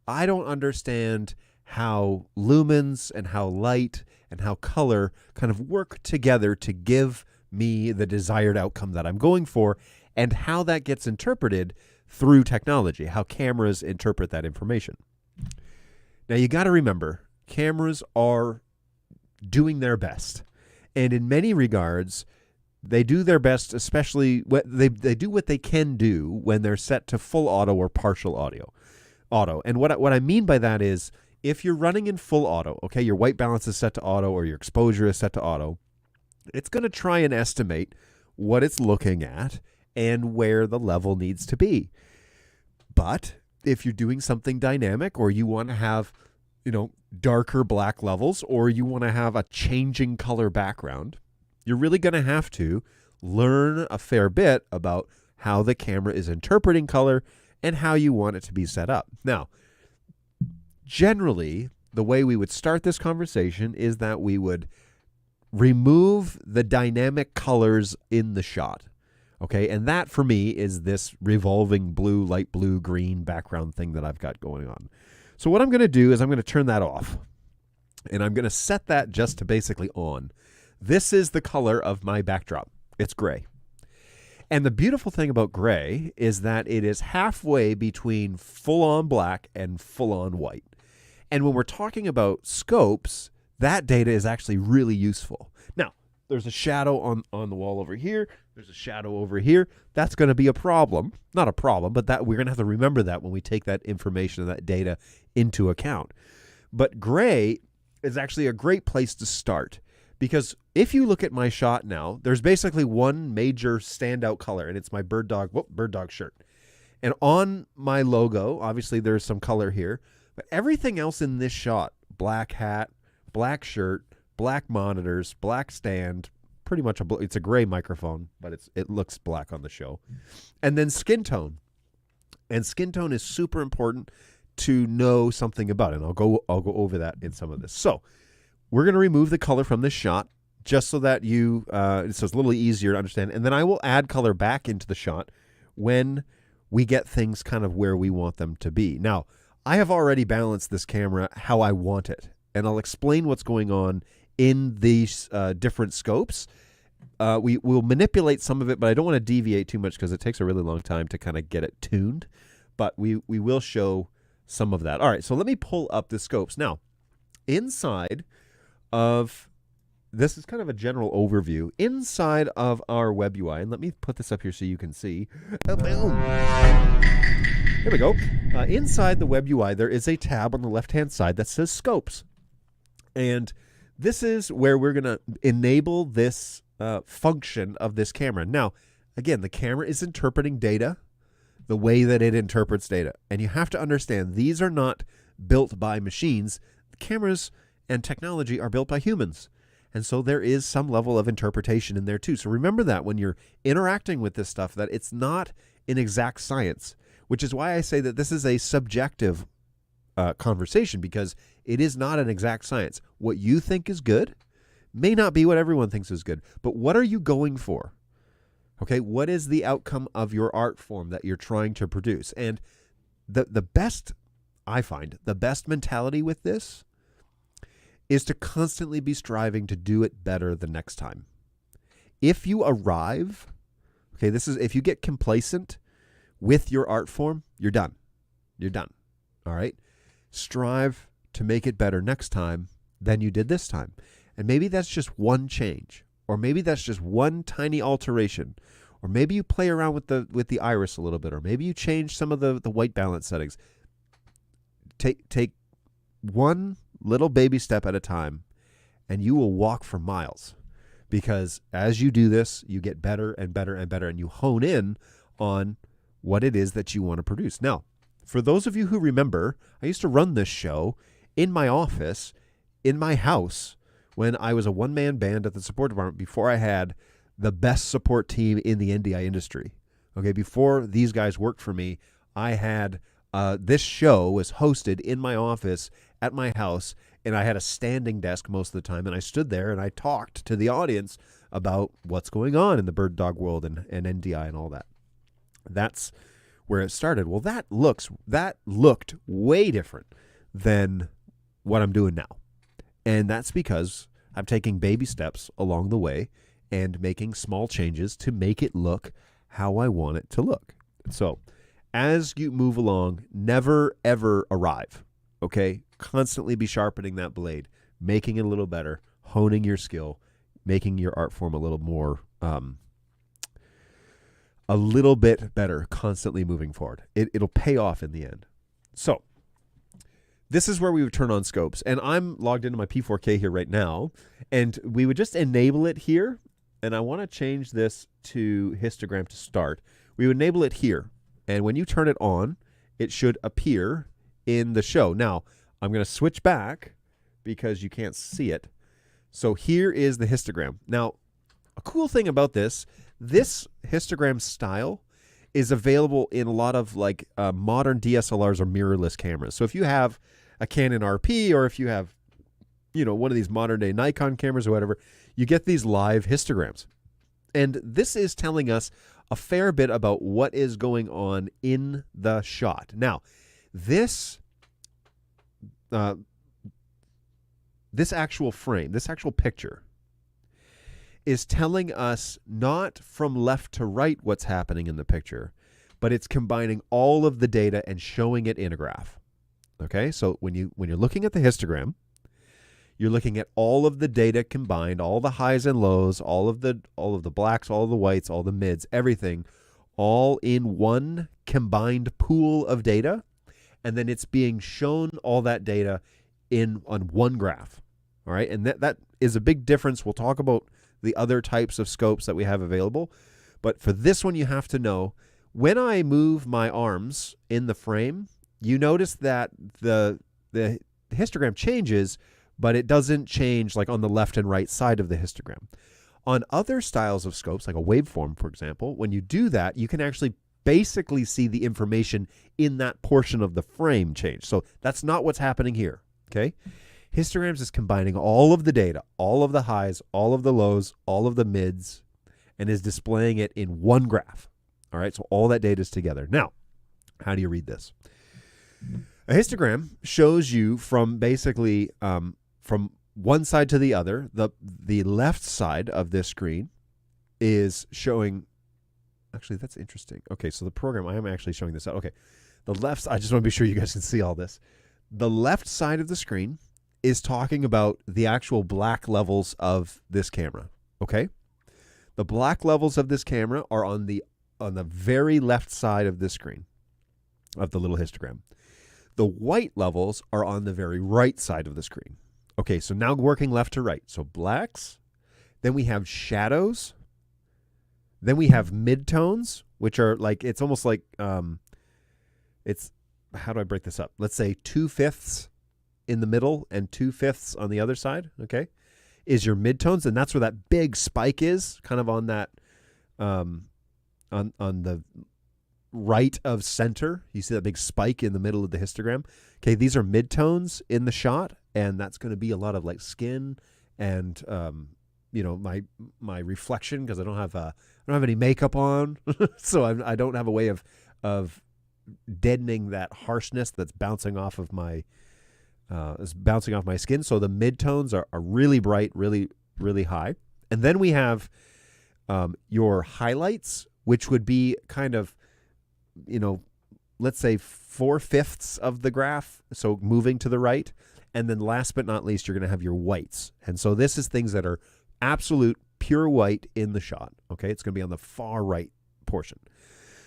I don't understand how lumens and how light and how color kind of work together to give me the desired outcome that I'm going for, and how that gets interpreted through technology, how cameras interpret that information. Now, you got to remember, cameras are doing their best. And in many regards, they do their best, especially they do what they can do when they're set to full auto or partial auto. And what I mean by that is, if you're running in full auto, okay, your white balance is set to auto or your exposure is set to auto, it's going to try and estimate what it's looking at and where the level needs to be. But if you're doing something dynamic, or you want to have, darker black levels, or you want to have a changing color background, you're really going to have to learn a fair bit about how the camera is interpreting color and how you want it to be set up. Now, generally, the way we would start this conversation is that we would remove the dynamic colors in the shot. Okay, and that for me is this revolving blue, light blue, green background thing that I've got going on. So what I'm going to do is I'm going to turn that off, and I'm going to set that just to basically on. This is the color of my backdrop. It's gray. And the beautiful thing about gray is that it is halfway between full-on black and full-on white. And when we're talking about scopes, that data is actually really useful. Now, there's a shadow on the wall over here. There's a shadow over here. That's going to be a problem. Not a problem, but that we're going to have to remember that when we take that information and that data into account. But gray is actually a great place to start, because if you look at my shot now, there's basically one major standout color, and it's my bird dog shirt. And on my logo, obviously there's some color here, but everything else in this shot, black hat, black shirt, black monitors, black stand, pretty much it's a gray microphone, but it looks black on the show. And then skin tone. And skin tone is super important to know something about it. And I'll go over that in some of this. So we're going to remove the color from this shot just so that it's a little easier to understand. And then I will add color back into the shot when we get things kind of where we want them to be. Now, I have already balanced this camera how I want it, and I'll explain what's going on in these different scopes. We will manipulate some of it, but I don't want to deviate too much because it takes a really long time to kind of get it tuned. But we will show some of that. All right, so let me pull up the scopes. Now, inside of this is kind of a general overview. Inside of our web UI, and let me put this up here so you can see. Oh, boom. Here we go. Inside the web UI, there is a tab on the left-hand side that says Scopes. And this is where we're going to enable this function of this camera. Now, again, the camera is interpreting data the way that it interprets data. And you have to understand, these are not built by machines. Cameras and technology are built by humans. And so there is some level of interpretation in there too. So remember that when you're interacting with this stuff, that it's not an exact science, which is why I say that this is a subjective conversation, because it is not an exact science. What you think is good may not be what everyone thinks is good. But what are you going for? Okay, what is the outcome of your art form that you're trying to produce? And the best, I find, the best mentality with this is to constantly be striving to do it better the next time. If you arrive, Okay, this is if you get complacent with your art form, you're done. You're done. All right? Strive to make it better next time than you did this time. And maybe that's just one change, or maybe that's just one tiny alteration, or maybe you play around with the iris a little bit, or maybe you change some of the white balance settings. Take one little baby step at a time, and you will walk for miles. Because as you do this, you get better and better and better, and you hone in on what it is that you want to produce. Now, for those of you who remember, I used to run this show in my office, in my house, when I was a one-man band at the support department before I had the best support team in the NDI industry. Okay, before these guys worked for me, I had this show was hosted in my office at my house, and I had a standing desk most of the time, and I stood there and I talked to the audience about what's going on in the bird dog world and NDI and all that. That's where it started. Well, that looked way different than what I'm doing now. And that's because I'm taking baby steps along the way and making small changes to make it look how I want it to look. So as you move along, never, ever arrive, okay? Constantly be sharpening that blade, making it a little better, honing your skill, making your art form a little more, a little bit better, constantly moving forward. It'll pay off in the end. So this is where we would turn on scopes. And I'm logged into my P4K here right now, and we would just enable it here. And I want to change this to histogram to start. We would enable it here. And when you turn it on, it should appear in the show. Now, I'm going to switch back because you can't see it. So here is the histogram. Now, a cool thing about this histogram style is available in a lot of like modern DSLRs or mirrorless cameras. So if you have a Canon RP, or if you have, one of these modern day Nikon cameras or whatever, you get these live histograms. And this is telling us a fair bit about what is going on in the shot. Now, this actual frame, this actual picture is telling us not from left to right what's happening in the picture, but it's combining all of the data and showing it in a graph. Okay, so when you're looking at the histogram, you're looking at all of the data combined, all the highs and lows, all of the blacks, all of the whites, all the mids, everything, all in one combined pool of data, and then it's being shown all that data on one graph. All right, and that is a big difference. We'll talk about the other types of scopes that we have available, but for this one, you have to know when I move my arms in the frame, you notice that the histogram changes, but it doesn't change like on the left and right side of the histogram. On other styles of scopes, like a waveform, for example, when you do that, you can actually basically see the information in that portion of the frame change. So that's not what's happening here, okay? Histograms is combining all of the data, all of the highs, all of the lows, all of the mids, and is displaying it in one graph. All right, so all that data is together. Now, how do you read this? A histogram shows you from basically from one side to the other. The left side of this screen is showing. Actually, that's interesting. Okay, so the program, I am actually showing this out. Okay, the left. I just want to be sure you guys can see all this. The left side of the screen is talking about the actual black levels of this camera. Okay, the black levels of this camera are on the very left side of this screen of the little histogram. The white levels are on the very right side of the screen. Okay, so now working left to right. So blacks, then we have shadows, then we have midtones, which are like, it's almost like, it's, how do I break this up? Let's say 2/5 in the middle and 2/5 on the other side, okay, is your midtones, and that's where that big spike is, kind of on that, on the right of center. You see that big spike in the middle of the histogram. Okay, these are midtones in the shot, and that's going to be a lot of like skin and my reflection, because I don't have any makeup on, so I don't have a way of deadening that harshness that's bouncing off of my skin. So the midtones are really bright, really really high, and then we have your highlights, which would be kind of, let's say 4/5 of the graph, so moving to the right. And then last but not least, you're going to have your whites. And so this is things that are absolute pure white in the shot. Okay, it's going to be on the far right portion.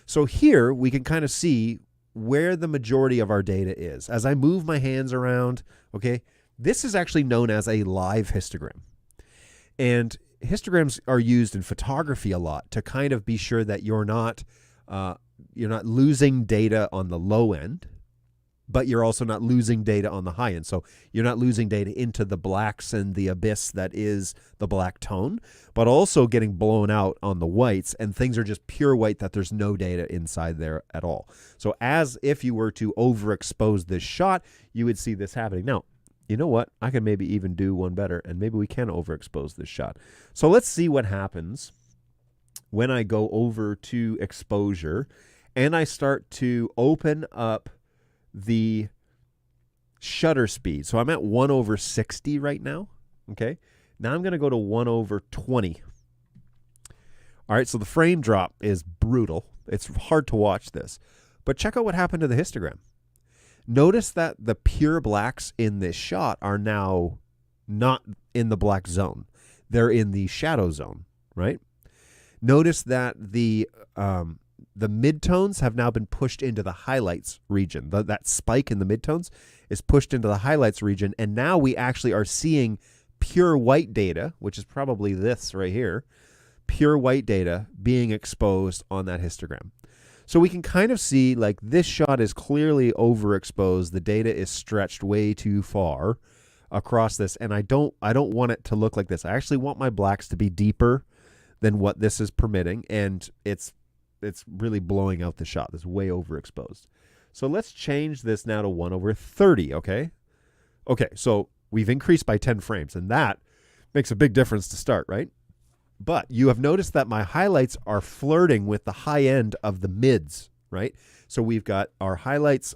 So here we can kind of see where the majority of our data is. As I move my hands around, okay, this is actually known as a live histogram. And histograms are used in photography a lot to kind of be sure that you're not losing data on the low end, but you're also not losing data on the high end. So you're not losing data into the blacks and the abyss that is the black tone, but also getting blown out on the whites, and things are just pure white that there's no data inside there at all. So as if you were to overexpose this shot, you would see this happening. Now, you know what? I can maybe even do one better, and maybe we can overexpose this shot. So let's see what happens when I go over to exposure and I start to open up the shutter speed. So I'm at 1/60 right now. Okay. Now I'm going to go to 1/20. All right. So the frame drop is brutal. It's hard to watch this, but check out what happened to the histogram. Notice that the pure blacks in this shot are now not in the black zone. They're in the shadow zone, right? Notice that the midtones have now been pushed into the highlights region. That spike in the midtones is pushed into the highlights region, and now we actually are seeing pure white data, which is probably this right here, pure white data being exposed on that histogram. So we can kind of see like this shot is clearly overexposed. The data is stretched way too far across this, and I don't want it to look like this. I actually want my blacks to be deeper than what this is permitting, and it's really blowing out the shot. It's way overexposed. So let's change this now to 1/30, okay? Okay, so we've increased by 10 frames, and that makes a big difference to start, right? But you have noticed that my highlights are flirting with the high end of the mids, right? So we've got our highlights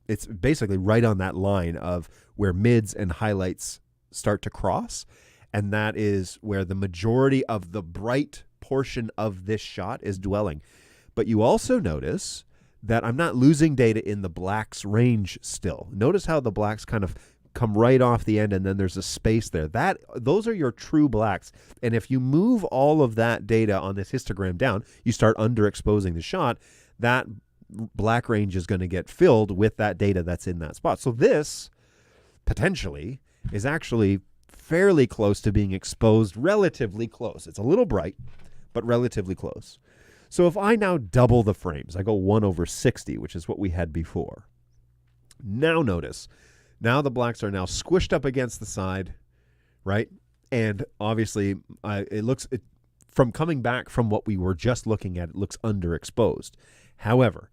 it's basically right on that line of where mids and highlights start to cross, and that is where the majority of the bright portion of this shot is dwelling. But you also notice that I'm not losing data in the blacks range still. Notice how the blacks kind of come right off the end, and then there's a space there. Those are your true blacks. And if you move all of that data on this histogram down, you start underexposing the shot, that black range is going to get filled with that data that's in that spot. So this potentially is actually fairly close to being exposed, relatively close. It's a little bright, but relatively close. So if I now double the frames, I go 1/60, which is what we had before. Now notice, now the blacks are now squished up against the side, right? And obviously, from coming back from what we were just looking at, it looks underexposed. However,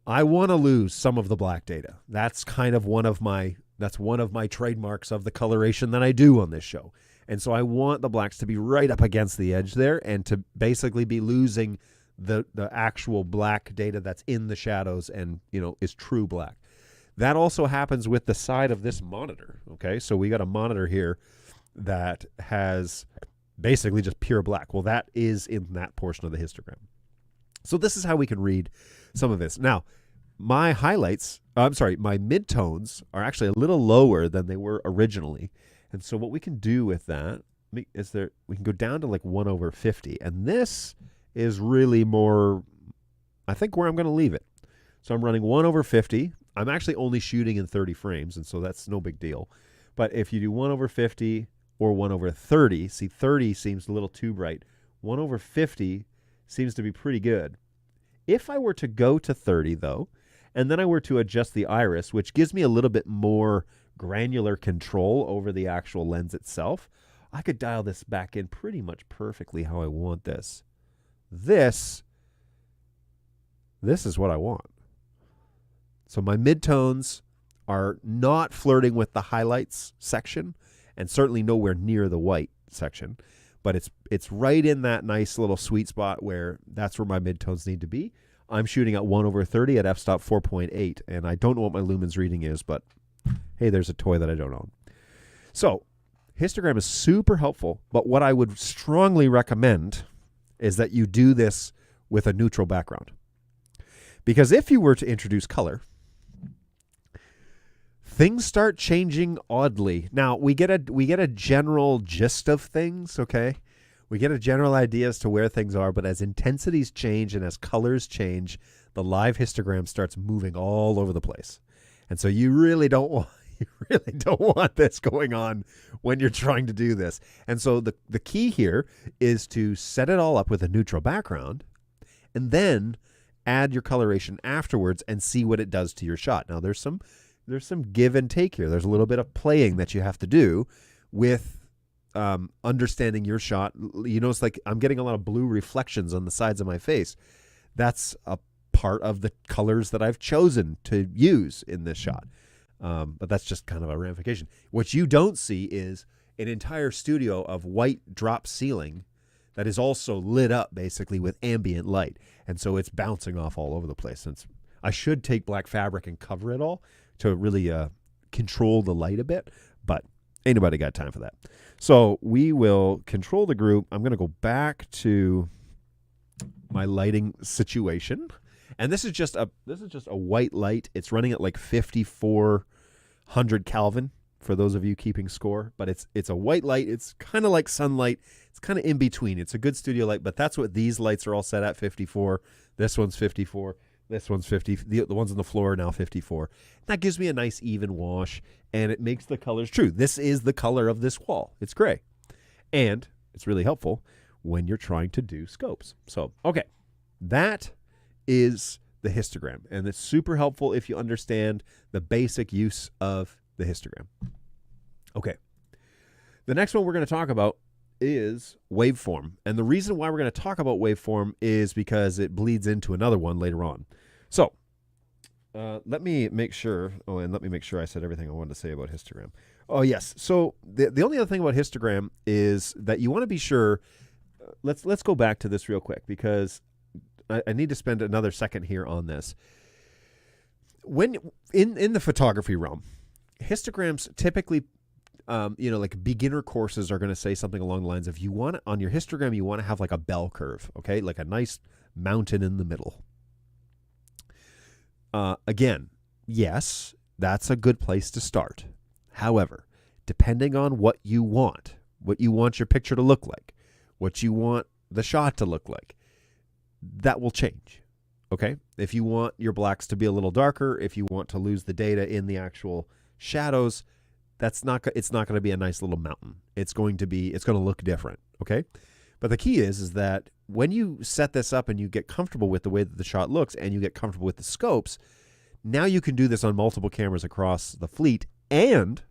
I want to lose some of the black data. That's kind of one of my trademarks of the coloration that I do on this show. And so I want the blacks to be right up against the edge there and to basically be losing the actual black data that's in the shadows and, is true black. That also happens with the side of this monitor, okay? So we got a monitor here that has basically just pure black. Well, that is in that portion of the histogram. So this is how we can read some of this. Now, my midtones are actually a little lower than they were originally. And so what we can do with that is we can go down to like 1/50. And this is really more, I think, where I'm going to leave it. So I'm running 1/50. I'm actually only shooting in 30 frames, and so that's no big deal. But if you do 1/50 or 1/30, see, 30 seems a little too bright. 1/50 seems to be pretty good. If I were to go to 30, though, and then I were to adjust the iris, which gives me a little bit more granular control over the actual lens itself, I could dial this back in pretty much perfectly how I want this. This is what I want. So my midtones are not flirting with the highlights section and certainly nowhere near the white section, but it's right in that nice little sweet spot where that's where my midtones need to be. I'm shooting at 1/30 at f-stop 4.8, and I don't know what my lumens reading is, but hey, there's a toy that I don't own. So histogram is super helpful, but what I would strongly recommend is that you do this with a neutral background. Because if you were to introduce color, things start changing oddly. Now, we get a general gist of things, okay? We get a general idea as to where things are, but as intensities change and as colors change, the live histogram starts moving all over the place. And so you really don't want this going on when you're trying to do this. And so the key here is to set it all up with a neutral background and then add your coloration afterwards and see what it does to your shot. Now, there's some give and take here. There's a little bit of playing that you have to do with understanding your shot. You notice, like, I'm getting a lot of blue reflections on the sides of my face. That's a part of the colors that I've chosen to use in this shot. But that's just kind of a ramification. What you don't see is an entire studio of white drop ceiling that is also lit up basically with ambient light. And so it's bouncing off all over the place. I should take black fabric and cover it all to really control the light a bit, but ain't nobody got time for that. So we will control the group. I'm going to go back to my lighting situation. And this is just a white light. It's running at like 5400 Kelvin for those of you keeping score, but it's a white light. It's kind of like sunlight. It's kind of in between. It's a good studio light, but that's what these lights are all set at, 54. This one's 54. This one's 50. The ones on the floor are now 54. That gives me a nice even wash, and it makes the colors true. This is the color of this wall. It's gray. And it's really helpful when you're trying to do scopes. So, okay, that is the histogram, and it's super helpful if you understand the basic use of the histogram. Okay, the next one we're going to talk about is waveform, and the reason why we're going to talk about waveform is because it bleeds into another one later on. So let me make sure I said everything I wanted to say about histogram. Oh yes, so the only other thing about histogram is that you want to be sure. Let's go back to this real quick because I need to spend another second here on this. When in the photography realm, histograms typically, like beginner courses are going to say something along the lines of on your histogram, you want to have like a bell curve, okay? Like a nice mountain in the middle. Again, yes, that's a good place to start. However, depending on what you want your picture to look like, what you want the shot to look like, that will change, okay? If you want your blacks to be a little darker, if you want to lose the data in the actual shadows, it's not going to be a nice little mountain. It's going to look different, okay? But the key is that when you set this up and you get comfortable with the way that the shot looks and you get comfortable with the scopes, now you can do this on multiple cameras across the fleet, and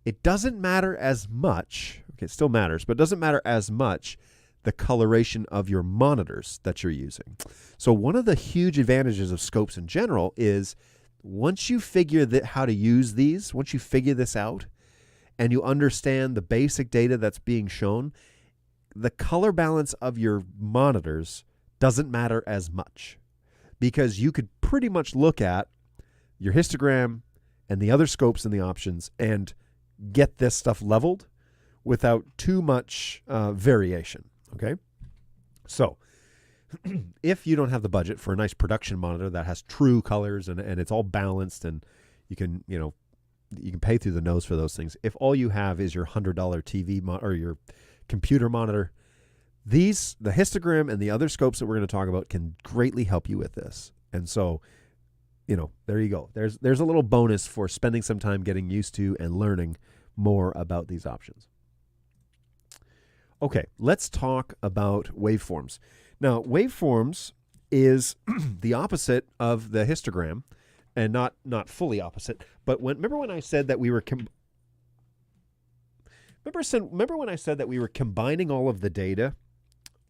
it doesn't matter as much, okay, it still matters, but it doesn't matter as much the coloration of your monitors that you're using. So one of the huge advantages of scopes in general is once you figure how to use these, once you figure this out and you understand the basic data that's being shown, the color balance of your monitors doesn't matter as much because you could pretty much look at your histogram and the other scopes and the options and get this stuff leveled without too much variation. Okay, so if you don't have the budget for a nice production monitor that has true colors and it's all balanced and you can pay through the nose for those things. If all you have is your $100 TV or your computer monitor, the histogram and the other scopes that we're going to talk about can greatly help you with this. And so, there you go. There's a little bonus for spending some time getting used to and learning more about these options. Okay, let's talk about waveforms. Now, waveforms is the opposite of the histogram, and not fully opposite. But remember when I said that we were combining all of the data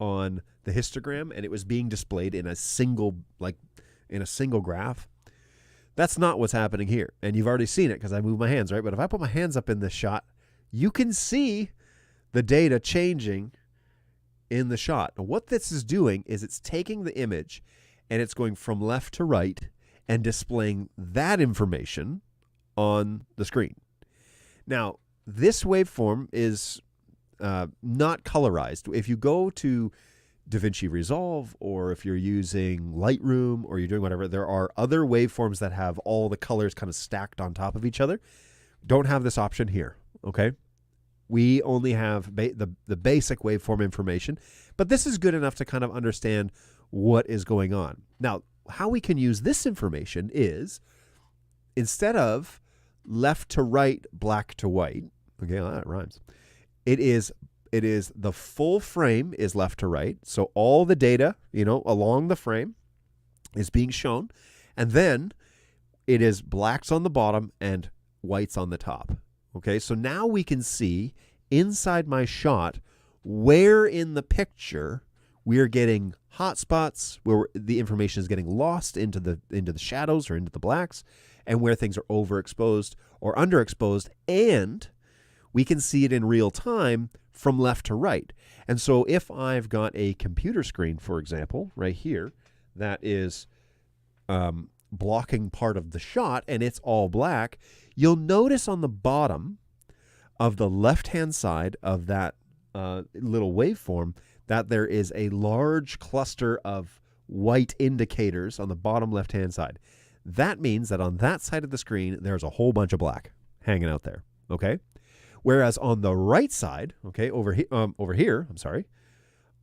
on the histogram, and it was being displayed in a single graph? That's not what's happening here, and you've already seen it because I moved my hands, right? But if I put my hands up in this shot, you can see the data changing in the shot. Now, what this is doing is it's taking the image and it's going from left to right and displaying that information on the screen. Now, this waveform is not colorized. If you go to DaVinci Resolve, or if you're using Lightroom, or you're doing whatever, there are other waveforms that have all the colors kind of stacked on top of each other. Don't have this option here, okay? We only have the basic waveform information, but this is good enough to kind of understand what is going on. Now, how we can use this information is, instead of left to right, black to white, okay, well, that rhymes. It is the full frame is left to right. So all the data, along the frame is being shown. And then it is blacks on the bottom and whites on the top. Okay, so now we can see inside my shot where in the picture we are getting hot spots, where the information is getting lost into the shadows or into the blacks, and where things are overexposed or underexposed, and we can see it in real time from left to right. And so if I've got a computer screen, for example, right here, that is blocking part of the shot and it's all black, you'll notice on the bottom of the left-hand side of that little waveform that there is a large cluster of white indicators on the bottom left-hand side. That means that on that side of the screen, there's a whole bunch of black hanging out there, okay? Whereas on the right side, okay, over here, I'm sorry,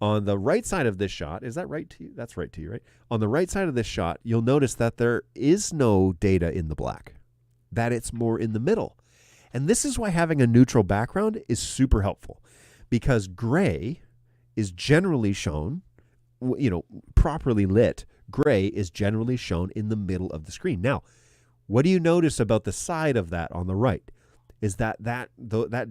on the right side of this shot, is that right to you? That's right to you, right? On the right side of this shot, you'll notice that there is no data in the black, that it's more in the middle. And this is why having a neutral background is super helpful, because gray is generally shown, properly lit, gray is generally shown in the middle of the screen. Now, what do you notice about the side of that on the right? Is that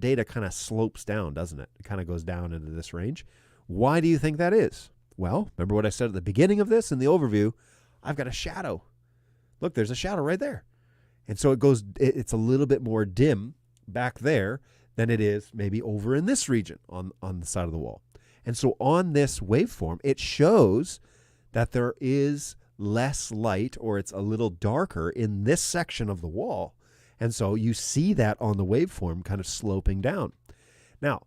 data kind of slopes down, doesn't it? It kind of goes down into this range. Why do you think that is? Well, remember what I said at the beginning of this in the overview? I've got a shadow. Look, there's a shadow right there. And so it's a little bit more dim back there than it is maybe over in this region on the side of the wall. And so on this waveform, it shows that there is less light, or it's a little darker in this section of the wall. And so you see that on the waveform kind of sloping down. Now,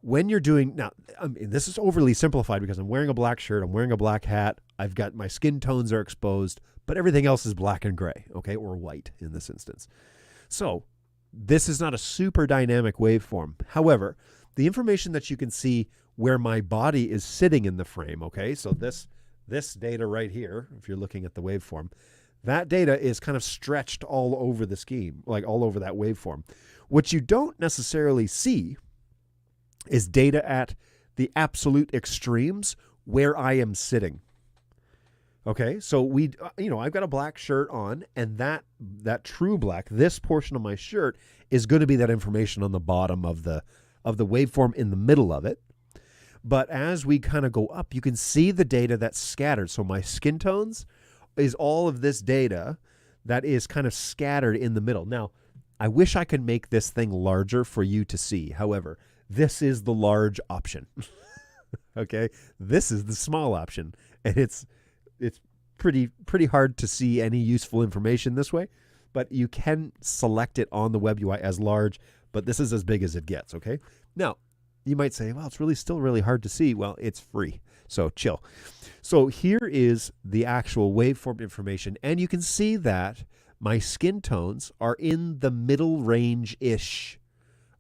when you're doing, this is overly simplified because I'm wearing a black shirt, I'm wearing a black hat, I've got my skin tones are exposed, but everything else is black and gray, okay, or white in this instance. So this is not a super dynamic waveform. However, the information that you can see where my body is sitting in the frame, okay, so this data right here, if you're looking at the waveform, that data is kind of stretched all over the scheme, like all over that waveform. What you don't necessarily see is data at the absolute extremes where I am sitting. Okay, so I've got a black shirt on, and that true black, this portion of my shirt, is going to be that information on the bottom of the waveform in the middle of it. But as we kind of go up, you can see the data that's scattered. So my skin tones is all of this data that is kind of scattered in the middle. Now, I wish I could make this thing larger for you to see. However, this is the large option. Okay, this is the small option, and it's pretty hard to see any useful information this way. But you can select it on the web UI as large, but this is as big as it gets. Okay, now you might say, well, it's still really hard to see. Well, it's free, so chill. So here is the actual waveform information, and you can see that my skin tones are in the middle range-ish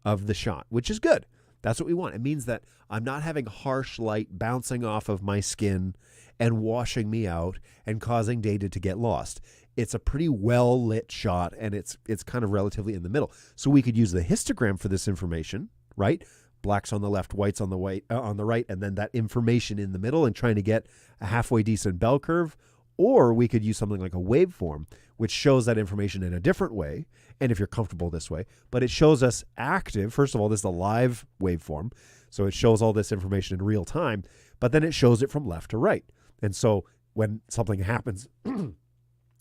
of the shot, which is good. That's what we want. It means that I'm not having harsh light bouncing off of my skin and washing me out and causing data to get lost. It's a pretty well-lit shot, and it's kind of relatively in the middle. So we could use the histogram for this information, right? Blacks on the left, whites on the right, and then that information in the middle, and trying to get a halfway decent bell curve. Or we could use something like a waveform, which shows that information in a different way, and if you're comfortable this way, but it shows us active. First of all, this is a live waveform, so it shows all this information in real time, but then it shows it from left to right. And so when something happens on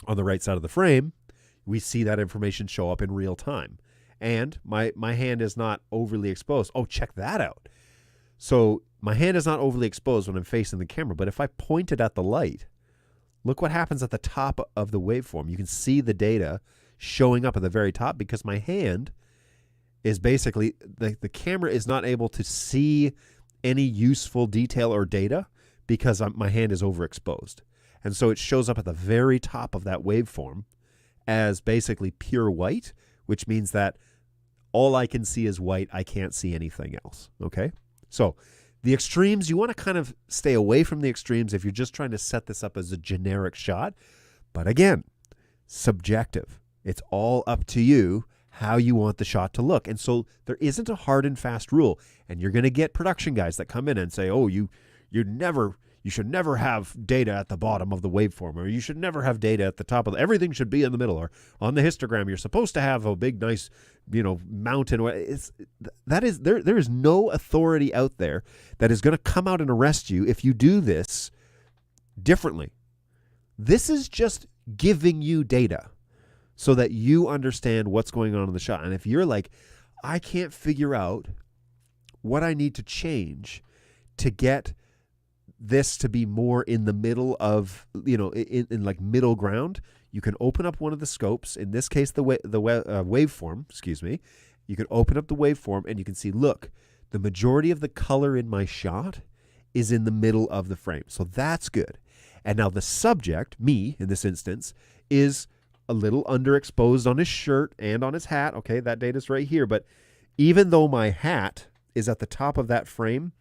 the right side of the frame, we see that information show up in real time. And my hand is not overly exposed. Oh, check that out. So my hand is not overly exposed when I'm facing the camera, but if I point it at the light, look what happens at the top of the waveform. You can see the data showing up at the very top because my hand is basically, the camera is not able to see any useful detail or data because my hand is overexposed. And so it shows up at the very top of that waveform as basically pure white, which means that all I can see is white. I can't see anything else. Okay? So the extremes, you want to kind of stay away from the extremes if you're just trying to set this up as a generic shot. But again, subjective. It's all up to you how you want the shot to look. And so there isn't a hard and fast rule. And you're going to get production guys that come in and say, oh, you should never have data at the bottom of the waveform, or you should never have data at the top of everything should be in the middle, or on the histogram you're supposed to have a big nice mountain. There is no authority out there that is going to come out and arrest you if you do this differently. This is just giving you data so that you understand what's going on in the shot. And if you're like, I can't figure out what I need to change to get this to be more in the middle of, in like middle ground, you can open up one of the scopes, in this case the waveform, you can open up the waveform and you can see, look, the majority of the color in my shot is in the middle of the frame. So that's good. And now the subject, me in this instance, is a little underexposed on his shirt and on his hat. Okay, that data's right here. But even though my hat is at the top of that frame,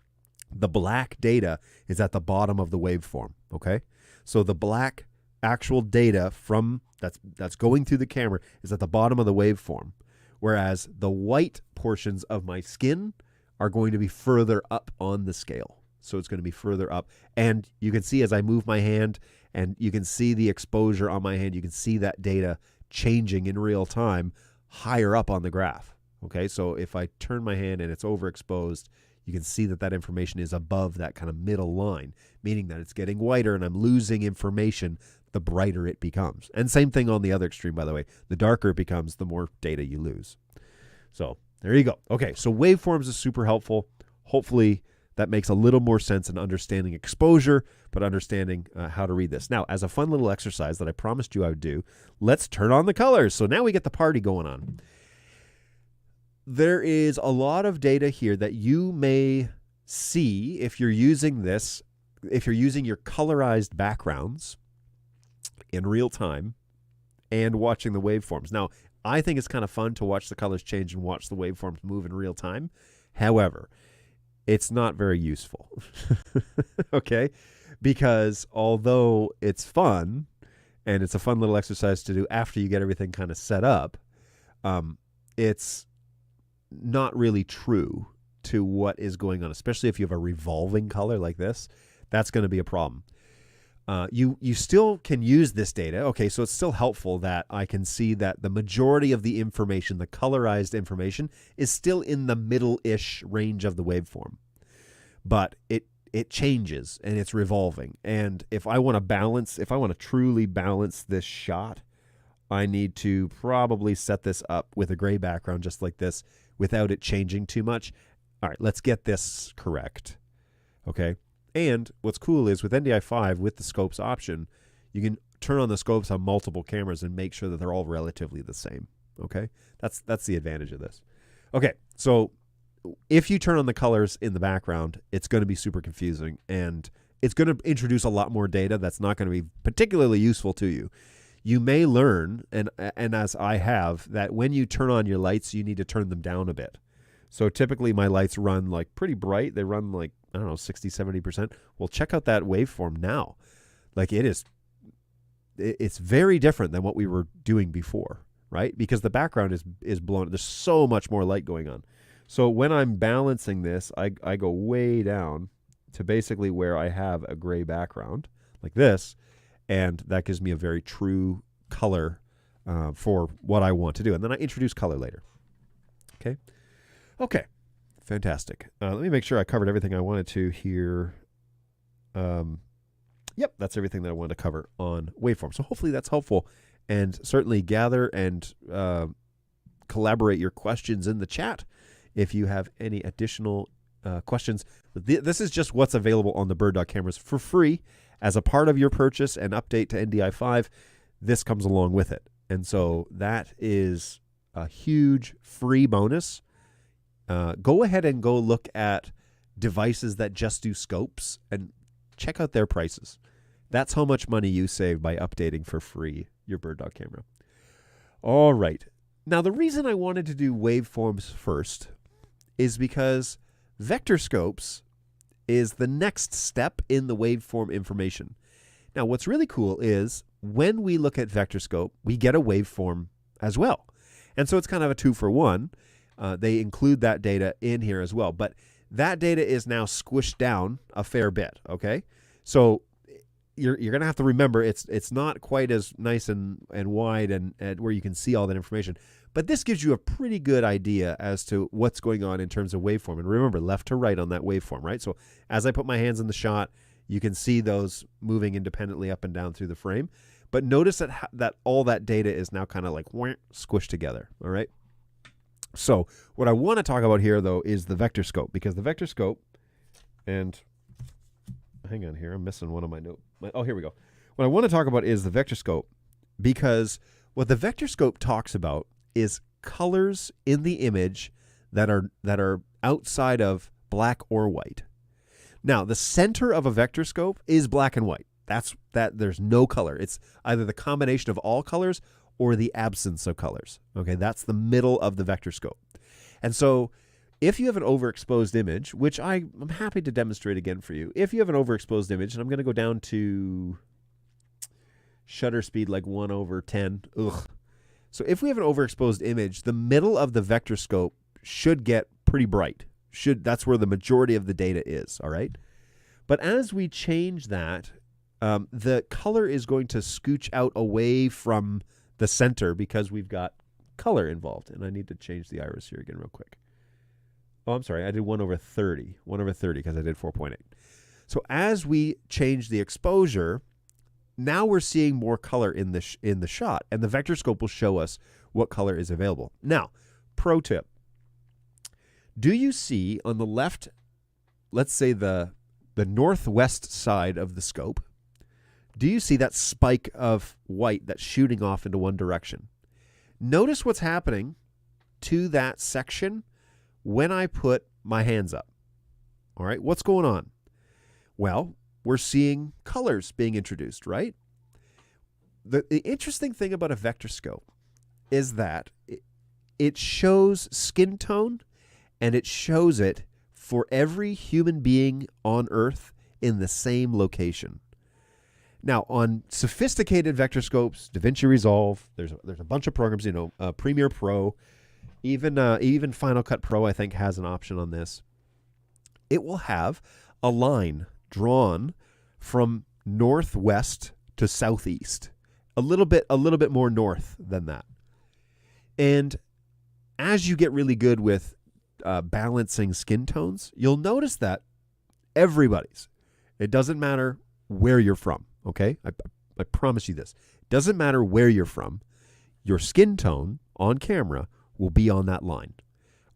the black data is at the bottom of the waveform. Okay, so the black actual data from that's going through the camera is at the bottom of the waveform, whereas the white portions of my skin are going to be further up on the scale. So it's going to be further up, and you can see as I move my hand, and you can see the exposure on my hand. You can see that data changing in real time higher up on the graph. Okay, so if I turn my hand and it's overexposed, you can see that information is above that kind of middle line, meaning that it's getting whiter and I'm losing information the brighter it becomes. And same thing on the other extreme, by the way. The darker it becomes, the more data you lose. So there you go. Okay, so waveforms is super helpful. Hopefully that makes a little more sense in understanding exposure, but understanding how to read this. Now, as a fun little exercise that I promised you I would do, let's turn on the colors. So now we get the party going on. There is a lot of data here that you may see if you're using this, if you're using your colorized backgrounds in real time and watching the waveforms. Now, I think it's kind of fun to watch the colors change and watch the waveforms move in real time. However, it's not very useful, okay? Because although it's fun and it's a fun little exercise to do after you get everything kind of set up, it's not really true to what is going on, especially if you have a revolving color like this. That's going to be a problem. You still can use this data. Okay, so it's still helpful that I can see that the majority of the information, the colorized information, is still in the middle-ish range of the waveform. But it changes and it's revolving. And if I want to truly balance this shot, I need to probably set this up with a gray background just like this without it changing too much. All right, let's get this correct. Okay. And what's cool is with NDI5, with the scopes option, you can turn on the scopes on multiple cameras and make sure that they're all relatively the same. Okay. That's the advantage of this. Okay. So if you turn on the colors in the background, it's going to be super confusing and it's going to introduce a lot more data that's not going to be particularly useful to you. You may learn, and as I have, that when you turn on your lights, you need to turn them down a bit. So typically my lights run like pretty bright. They run like, I don't know, 60, 70%. Well, check out that waveform now. Like it's very different than what we were doing before, right? Because the background is blown. There's so much more light going on. So when I'm balancing this, I go way down to basically where I have a gray background like this. And that gives me a very true color for what I want to do. And then I introduce color later. Okay. Okay. Fantastic. Let me make sure I covered everything I wanted to here. Yep, that's everything that I wanted to cover on waveform. So hopefully that's helpful. And certainly gather and collaborate your questions in the chat if you have any additional questions. This is just what's available on the BULDAK cameras for free. As a part of your purchase and update to NDI5, this comes along with it. And so that is a huge free bonus. Go ahead and go look at devices that just do scopes and check out their prices. That's how much money you save by updating for free your BULDAK camera. All right. Now, the reason I wanted to do waveforms first is because vector scopes is the next step in the waveform information. Now, what's really cool is when we look at vector scope, we get a waveform as well. And so it's kind of a 2-for-1. They include that data in here as well. But that data is now squished down a fair bit, okay? So you're going to have to remember it's not quite as nice and wide and where you can see all that information. But this gives you a pretty good idea as to what's going on in terms of waveform. And remember, left to right on that waveform, right? So as I put my hands in the shot, you can see those moving independently up and down through the frame. But notice that all that data is now kind of like squished together, all right? So what I want to talk about here, though, is the vector scope, because the vector scope, and hang on here, I'm missing one of my notes. Oh, here we go. What I want to talk about is the vector scope, because what the vector scope talks about is colors in the image that are outside of black or white. Now, the center of a vector scope is black and white. There's no color. It's either the combination of all colors or the absence of colors. Okay, that's the middle of the vector scope. And so if you have an overexposed image, which I'm happy to demonstrate again for you. If you have an overexposed image, and I'm going to go down to shutter speed like 1/10. Ugh. So if we have an overexposed image, the middle of the vector scope should get pretty bright. That's where the majority of the data is, all right? But as we change that, the color is going to scooch out away from the center because we've got color involved. And I need to change the iris here again real quick. Oh, I'm sorry. I did 1/30. 1/30 because I did 4.8. So as we change the exposure, now we're seeing more color in the shot, and the vector scope will show us what color is available. Now, pro tip. Do you see on the left, let's say the northwest side of the scope, do you see that spike of white that's shooting off into one direction? Notice what's happening to that section when I put my hands up. All right, what's going on? Well, we're seeing colors being introduced, right? The interesting thing about a vector scope is that it shows skin tone, and it shows it for every human being on Earth in the same location. Now, on sophisticated vector scopes, DaVinci Resolve, there's a bunch of programs, Premiere Pro, even Final Cut Pro, I think, has an option on this. It will have a line drawn from northwest to southeast, a little bit more north than that. And as you get really good with balancing skin tones, you'll notice that it doesn't matter where you're from, okay? I promise you this. It doesn't matter where you're from, your skin tone on camera will be on that line,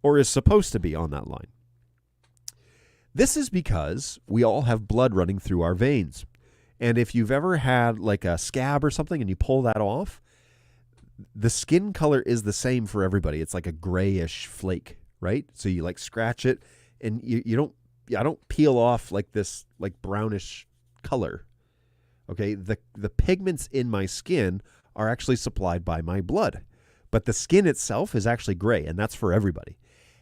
or is supposed to be on that line. This is because we all have blood running through our veins. And if you've ever had like a scab or something and you pull that off, the skin color is the same for everybody. It's like a grayish flake, right? So you like scratch it and I don't peel off like this like brownish color. Okay, the pigments in my skin are actually supplied by my blood. But the skin itself is actually gray, and that's for everybody.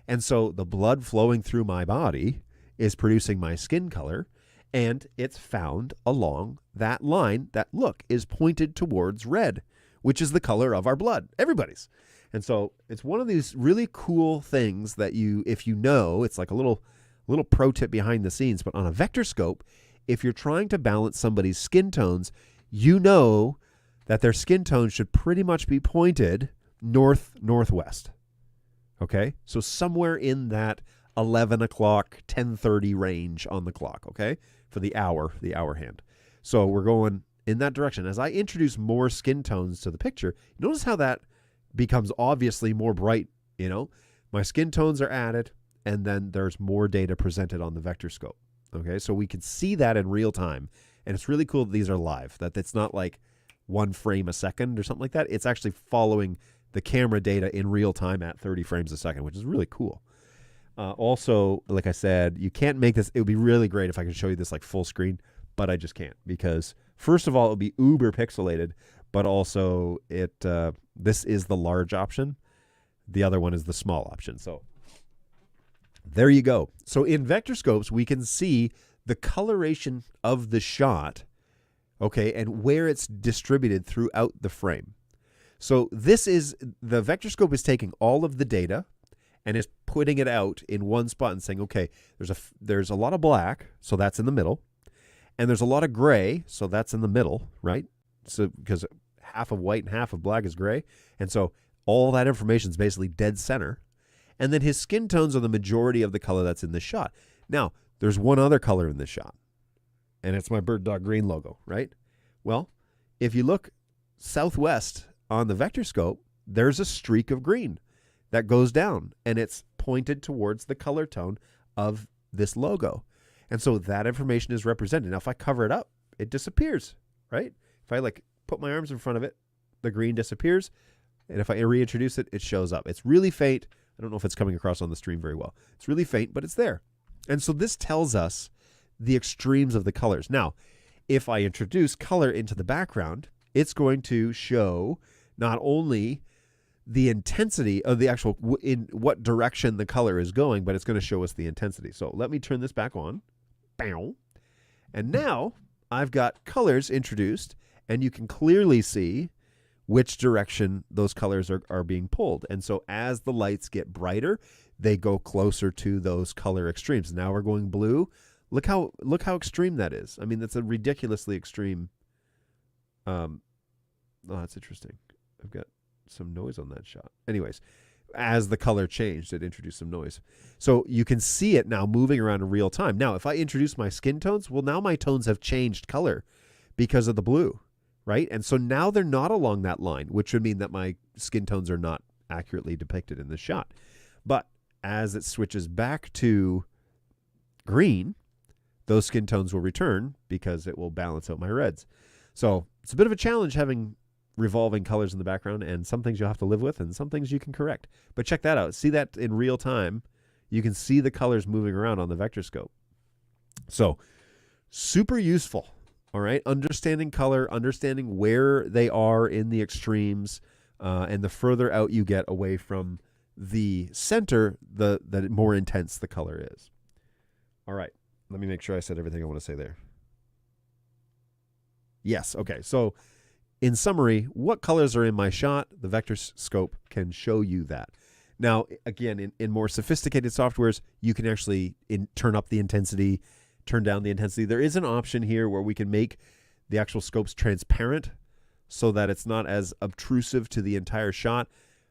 And so the blood flowing through my body is producing my skin color, and it's found along that line that, look, is pointed towards red, which is the color of our blood, everybody's. And so it's one of these really cool things that if you know, it's like a little pro tip behind the scenes, but on a vector scope, if you're trying to balance somebody's skin tones, you know that their skin tone should pretty much be pointed northwest. Okay? So somewhere in that 11 o'clock, 10:30 range on the clock, okay? For the hour hand. So we're going in that direction. As I introduce more skin tones to the picture, notice how that becomes obviously more bright, My skin tones are added, and then there's more data presented on the vector scope. Okay? So we can see that in real time. And it's really cool that these are live, that it's not like one frame a second or something like that. It's actually following the camera data in real time at 30 frames a second, which is really cool. Also, like I said, you can't make this. It would be really great if I could show you this like full screen, but I just can't because first of all, it'll be uber pixelated, but also this is the large option. The other one is the small option. So there you go. So in vector scopes, we can see the coloration of the shot, okay, and where it's distributed throughout the frame. So the vector scope is taking all of the data and is putting it out in one spot and saying, okay, there's a lot of black, so that's in the middle, and there's a lot of gray, so that's in the middle, right? So because half of white and half of black is gray, and so all that information is basically dead center. And then his skin tones are the majority of the color that's in the shot. Now, there's one other color in this shot, and it's my bird dog green logo, right? Well, if you look southwest on the vector scope, there's a streak of green that goes down, and it's pointed towards the color tone of this logo. And so that information is represented. Now, if I cover it up, it disappears, right? If I put my arms in front of it, the green disappears. And if I reintroduce it, it shows up. It's really faint. I don't know if it's coming across on the stream very well. It's really faint, but it's there. And so this tells us the extremes of the colors. Now, if I introduce color into the background, it's going to show not only the intensity of the actual, in what direction the color is going, but it's going to show us the intensity. So let me turn this back on. Bow. And now I've got colors introduced, and you can clearly see which direction those colors are being pulled. And so as the lights get brighter, they go closer to those color extremes. Now we're going blue. Look how extreme that is. I mean, that's a ridiculously extreme. Oh, that's interesting. I've got some noise on that shot. Anyways, as the color changed, it introduced some noise. So you can see it now moving around in real time. Now, if I introduce my skin tones, well, now my tones have changed color because of the blue. Right? And so now they're not along that line, which would mean that my skin tones are not accurately depicted in this shot. But as it switches back to green, those skin tones will return because it will balance out my reds. So it's a bit of a challenge having revolving colors in the background, and some things you'll have to live with and some things you can correct. But check that out. See that in real time. You can see the colors moving around on the vector scope. So super useful. All right, understanding color, understanding where they are in the extremes, and the further out you get away from the center, the more intense the color is. All right, let me make sure I said everything I want to say there. Yes, okay, so in summary, what colors are in my shot? The vector scope can show you that. Now, again, in more sophisticated softwares, you can actually turn up the intensity, turn down the intensity. There is an option here where we can make the actual scopes transparent so that it's not as obtrusive to the entire shot.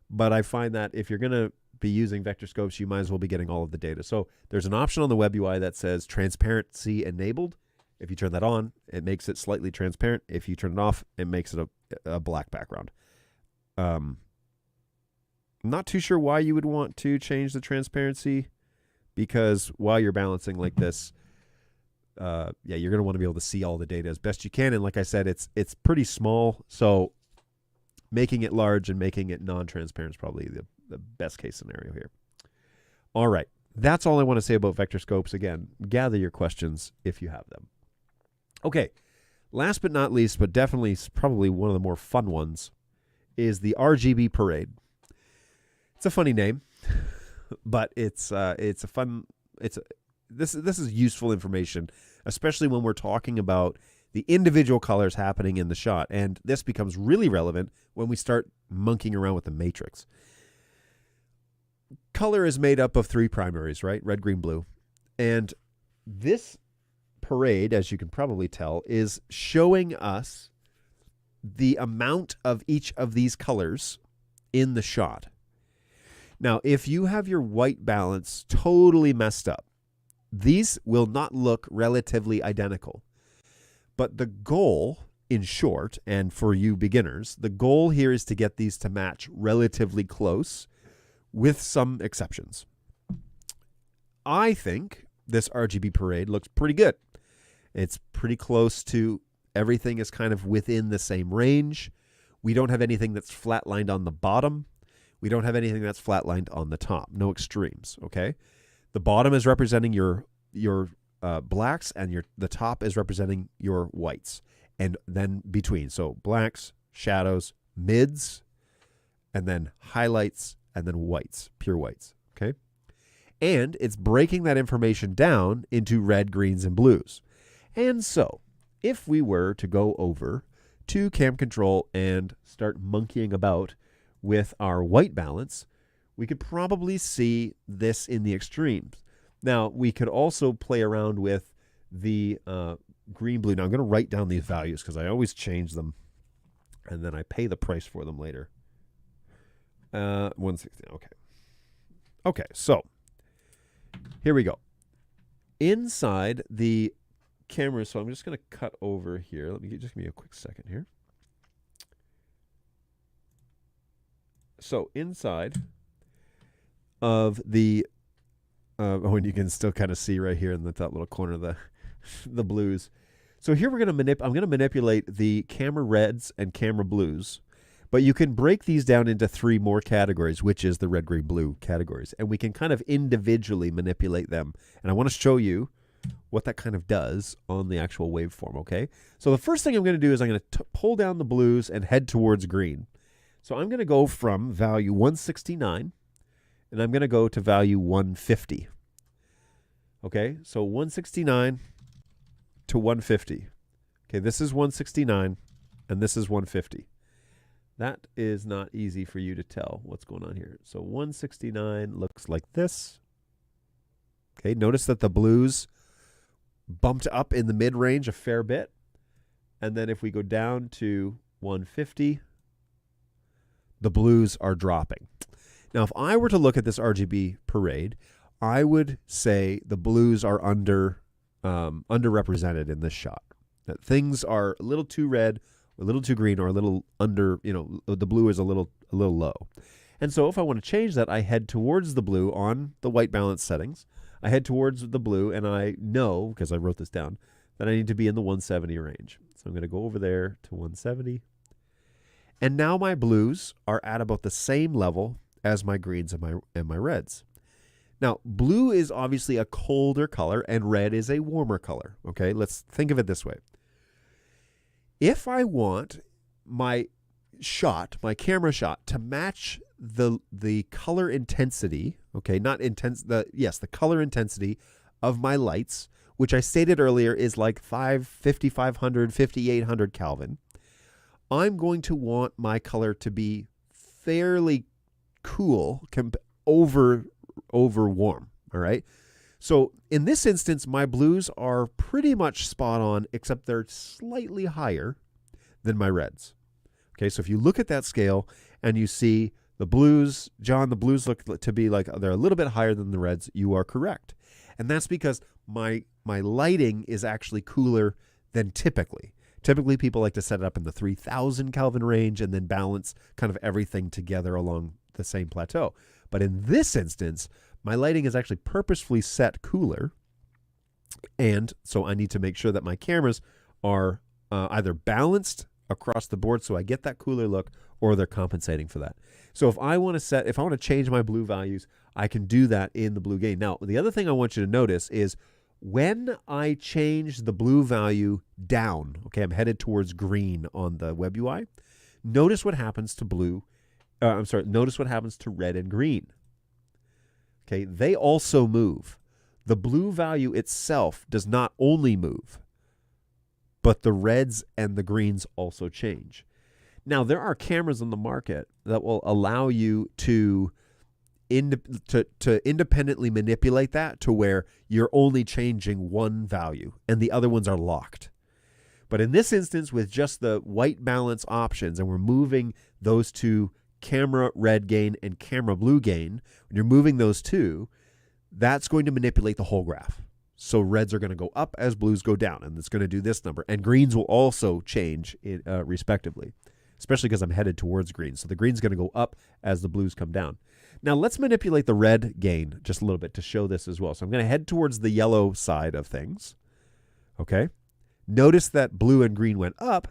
But I find that if you're going to be using vector scopes, you might as well be getting all of the data. So there's an option on the web UI that says transparency enabled. If you turn that on, it makes it slightly transparent. If you turn it off, it makes it a black background. Not too sure why you would want to change the transparency, because while you're balancing like this, you're going to want to be able to see all the data as best you can. And like I said, it's pretty small, so making it large and making it non-transparent is probably the best case scenario here. All right, that's all I want to say about vector scopes. Again, gather your questions if you have them. Okay, last but not least, but definitely probably one of the more fun ones, is the RGB parade. It's a funny name, but this is useful information, especially when we're talking about the individual colors happening in the shot. And this becomes really relevant when we start monkeying around with the matrix. Color is made up of three primaries, right? Red, green, blue. And this parade, as you can probably tell, is showing us the amount of each of these colors in the shot. Now, if you have your white balance totally messed up, these will not look relatively identical. But the goal, in short, and for you beginners, the goal here is to get these to match relatively close, with some exceptions. I think this RGB parade looks pretty good. It's pretty close to everything is kind of within the same range. We don't have anything that's flatlined on the bottom. We don't have anything that's flatlined on the top. No extremes, okay? The bottom is representing your blacks, and the top is representing your whites, and then between. So blacks, shadows, mids, and then highlights, and then whites, pure whites. Okay, and it's breaking that information down into red, greens, and blues. And so, if we were to go over to Cam Control and start monkeying about with our white balance, we could probably see this in the extremes. Now, we could also play around with the green, blue. Now, I'm going to write down these values because I always change them, and then I pay the price for them later. 160. Okay. Okay, so here we go. Inside the camera, so I'm just going to cut over here. Just give me a quick second here. So inside of the, and you can still kind of see right here in the top little corner of the blues. So here I'm going to manipulate the camera reds and camera blues, but you can break these down into 3 more categories, which is the red, green, blue categories, and we can kind of individually manipulate them. And I want to show you what that kind of does on the actual waveform, okay? So the first thing I'm going to do is I'm going to pull down the blues and head towards green. So I'm going to go from value 169, and I'm going to go to value 150. Okay, so 169 to 150. Okay, this is 169, and this is 150. That is not easy for you to tell what's going on here. So 169 looks like this. Okay, notice that the blues bumped up in the mid-range a fair bit. And then if we go down to 150, the blues are dropping. Now, if I were to look at this RGB parade, I would say the blues are underrepresented in this shot. That things are a little too red, a little too green, or a little under, the blue is a little low. And so if I want to change that, I head towards the blue on the white balance settings. I head towards the blue, and I know, because I wrote this down, that I need to be in the 170 range. So I'm going to go over there to 170. And now my blues are at about the same level as my greens and my reds. Now, blue is obviously a colder color, and red is a warmer color. Okay, let's think of it this way. If I want my camera shot, to match the color intensity, okay, the color intensity of my lights, which I stated earlier is like 5500, 5800 Kelvin, I'm going to want my color to be fairly cool over warm, all right? So in this instance, my blues are pretty much spot on, except they're slightly higher than my reds. Okay, so if you look at that scale and you see the blues, John, the blues look to be like they're a little bit higher than the reds, you are correct. And that's because my lighting is actually cooler than typically. Typically, people like to set it up in the 3000 Kelvin range and then balance kind of everything together along the same plateau. But in this instance, my lighting is actually purposefully set cooler, and so I need to make sure that my cameras are either balanced across the board so I get that cooler look, or they're compensating for that. So if I want to change my blue values, I can do that in the blue gain. Now, the other thing I want you to notice is when I change the blue value down, okay, I'm headed towards green on the web UI, notice what happens to notice what happens to red and green. Okay, they also move. The blue value itself does not only move, but the reds and the greens also change. Now, there are cameras on the market that will allow you to independently manipulate that to where you're only changing one value and the other ones are locked. But in this instance, with just the white balance options, and we're moving those two, camera red gain and camera blue gain, when you're moving those two, that's going to manipulate the whole graph. So reds are going to go up as blues go down, and it's going to do this number. And greens will also change respectively, especially because I'm headed towards green. So the green's going to go up as the blues come down. Now let's manipulate the red gain just a little bit to show this as well. So I'm going to head towards the yellow side of things. Okay. Notice that blue and green went up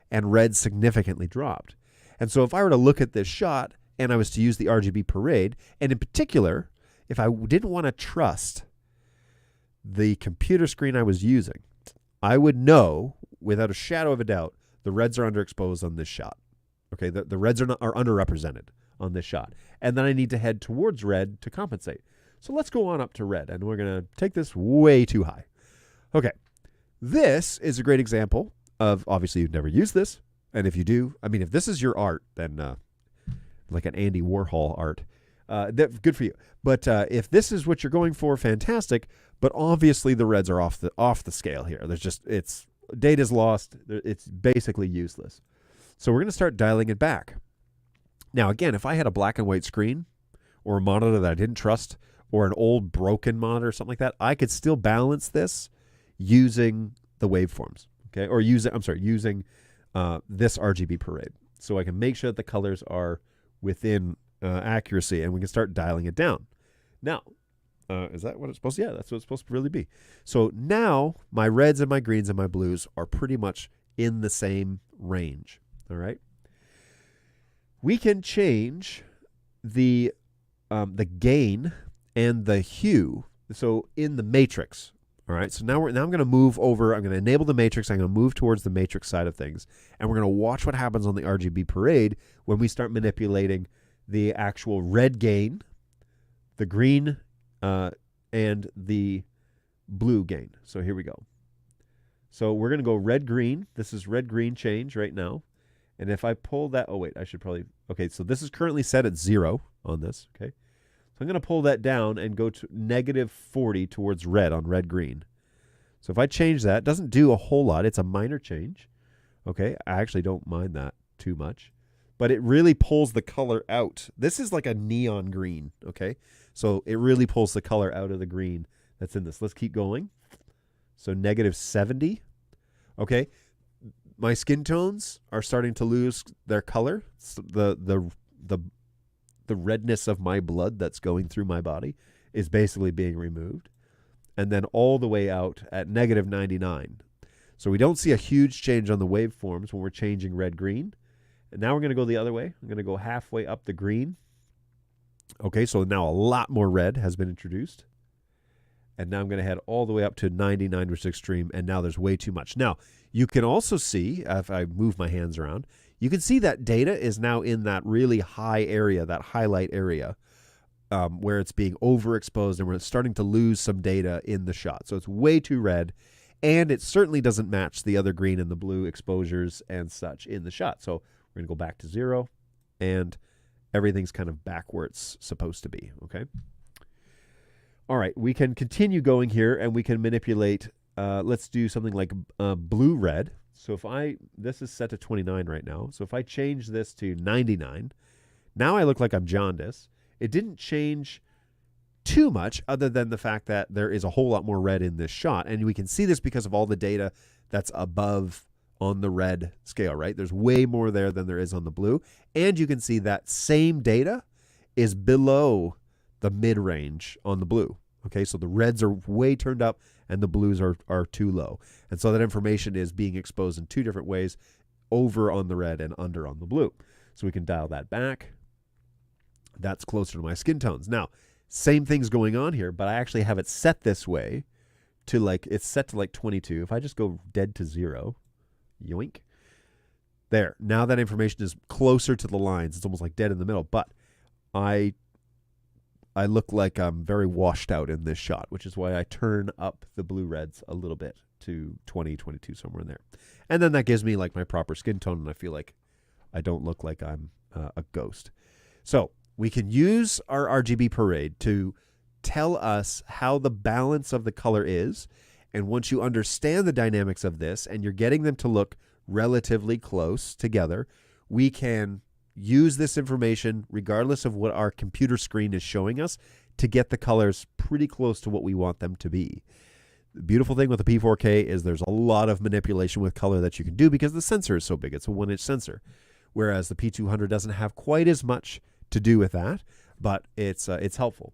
and red significantly dropped. And so if I were to look at this shot and I was to use the RGB parade, and in particular, if I didn't want to trust the computer screen I was using, I would know without a shadow of a doubt the reds are underexposed on this shot. Okay, the reds are underrepresented on this shot. And then I need to head towards red to compensate. So let's go on up to red, and we're going to take this way too high. Okay, this is a great example of, obviously you've never used this, and if you do, I mean, if this is your art, then like an Andy Warhol art, good for you. But if this is what you're going for, fantastic. But obviously the reds are off the scale here. Data's lost. It's basically useless. So we're going to start dialing it back. Now, again, if I had a black and white screen or a monitor that I didn't trust or an old broken monitor or something like that, I could still balance this using the waveforms, okay? Or using this RGB parade. So I can make sure that the colors are within accuracy, and we can start dialing it down. Now, is that what it's supposed to? Yeah, that's what it's supposed to really be. So now my reds and my greens and my blues are pretty much in the same range, all right? We can change the gain and the hue. So in the matrix, all right? So now I'm going to move over. I'm going to enable the matrix. I'm going to move towards the matrix side of things, and we're going to watch what happens on the RGB parade when we start manipulating the actual red gain, the green, and the blue gain. So here we go. So we're going to go red-green. This is red-green change right now. And if I pull that, oh wait, I should probably, okay, so this is currently set at 0 on this, okay? So I'm going to pull that down and go to -40 towards red on red-green. So if I change that, it doesn't do a whole lot. It's a minor change, okay? I actually don't mind that too much. But it really pulls the color out. This is like a neon green, okay? So it really pulls the color out of the green that's in this. Let's keep going. So -70, okay? My skin tones are starting to lose their color. So the redness of my blood that's going through my body is basically being removed. And then all the way out at -99. So we don't see a huge change on the waveforms when we're changing red-green. And now we're going to go the other way. I'm going to go halfway up the green. Okay, so now a lot more red has been introduced. And now I'm going to head all the way up to 99, which is extreme, and now there's way too much. Now, you can also see, if I move my hands around, you can see that data is now in that really high area, that highlight area, where it's being overexposed, and we're starting to lose some data in the shot. So it's way too red, and it certainly doesn't match the other green and the blue exposures and such in the shot. So we're going to go back to 0, and everything's kind of back where it's supposed to be, okay? All right, we can continue going here, and we can manipulate, let's do something like blue-red. So this is set to 29 right now. So if I change this to 99, now I look like I'm jaundiced. It didn't change too much other than the fact that there is a whole lot more red in this shot. And we can see this because of all the data that's above on the red scale, right? There's way more there than there is on the blue. And you can see that same data is below the mid-range on the blue. Okay, so the reds are way turned up and the blues are too low. And so that information is being exposed in two different ways, over on the red and under on the blue. So we can dial that back. That's closer to my skin tones. Now, same thing's going on here, but I actually have it set this way to it's set to 22. If I just go dead to 0, yoink. There, now that information is closer to the lines. It's almost like dead in the middle, but I look like I'm very washed out in this shot, which is why I turn up the blue-reds a little bit to 20, 22, somewhere in there. And then that gives me my proper skin tone, and I feel like I don't look like I'm a ghost. So we can use our RGB parade to tell us how the balance of the color is. And once you understand the dynamics of this and you're getting them to look relatively close together, we can use this information, regardless of what our computer screen is showing us, to get the colors pretty close to what we want them to be. The beautiful thing with the P4K is there's a lot of manipulation with color that you can do because the sensor is so big. It's a 1-inch sensor, whereas the P200 doesn't have quite as much to do with that, but it's helpful.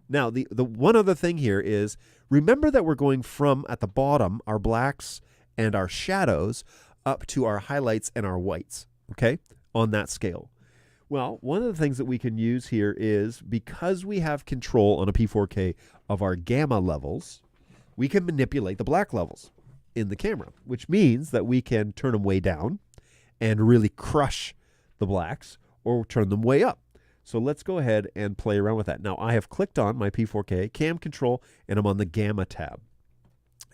Now, the one other thing here is, remember that we're going from, at the bottom, our blacks and our shadows, up to our highlights and our whites, okay, on that scale. Well, one of the things that we can use here is, because we have control on a P4K of our gamma levels, we can manipulate the black levels in the camera, which means that we can turn them way down and really crush the blacks or turn them way up. So let's go ahead and play around with that. Now, I have clicked on my P4K cam control, and I'm on the gamma tab.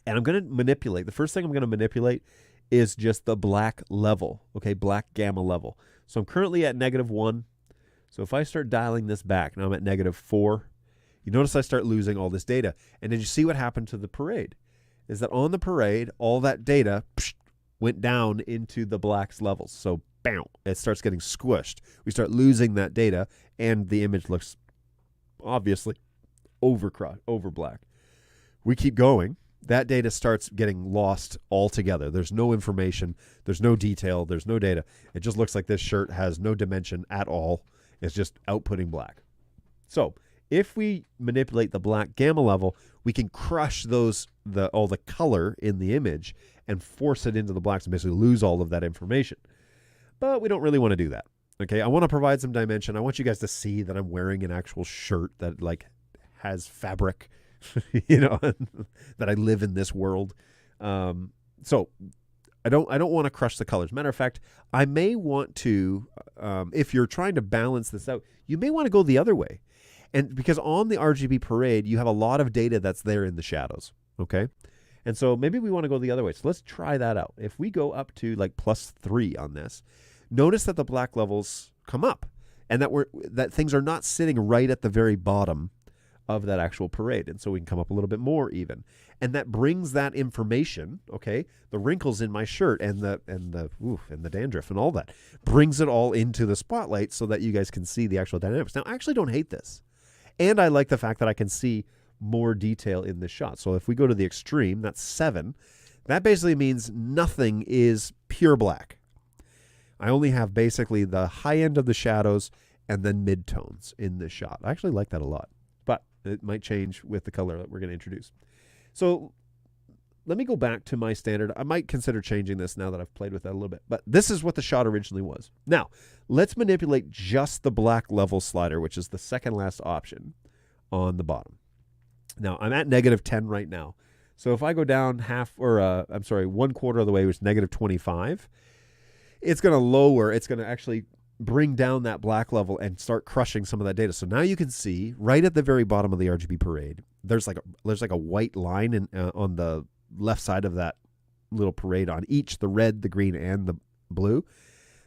And I'm going to manipulate. The first thing I'm going to manipulate is just the black level, okay, black gamma level. So I'm currently at -1. So if I start dialing this back, now I'm at -4. You notice I start losing all this data. And did you see what happened to the parade? Is that on the parade, all that data went down into the blacks levels. So bam, it starts getting squished. We start losing that data, and the image looks obviously over black. We keep going. That data starts getting lost altogether. There's no information. There's no detail. There's no data. It just looks like this shirt has no dimension at all. It's just outputting black. So if we manipulate the black gamma level, we can crush all the color in the image and force it into the blacks and basically lose all of that information. But we don't really want to do that. Okay, I want to provide some dimension. I want you guys to see that I'm wearing an actual shirt that like has fabric, you know, that I live in this world. So I don't want to crush the colors. Matter of fact, I may want to, if you're trying to balance this out, you may want to go the other way. And because on the RGB parade, you have a lot of data that's there in the shadows, okay? And so maybe we want to go the other way. So let's try that out. If we go up to like +3 on this, notice that the black levels come up and that things are not sitting right at the very bottom of that actual parade. And so we can come up a little bit more even. And that brings that information, okay, the wrinkles in my shirt and the dandruff and all that, brings it all into the spotlight so that you guys can see the actual dynamics. Now, I actually don't hate this. And I like the fact that I can see more detail in this shot. So if we go to the extreme, that's 7. That basically means nothing is pure black. I only have basically the high end of the shadows and then midtones in this shot. I actually like that a lot, but it might change with the color that we're going to introduce. So let me go back to my standard. I might consider changing this now that I've played with that a little bit, but this is what the shot originally was. Now, let's manipulate just the black level slider, which is the second last option on the bottom. Now, I'm at -10 right now. So if I go down 1/4 of the way, which is -25, it's going to lower, it's going to actually bring down that black level and start crushing some of that data. So now you can see right at the very bottom of the RGB parade, there's like a white line on the left side of that little parade on each, the red, the green, and the blue.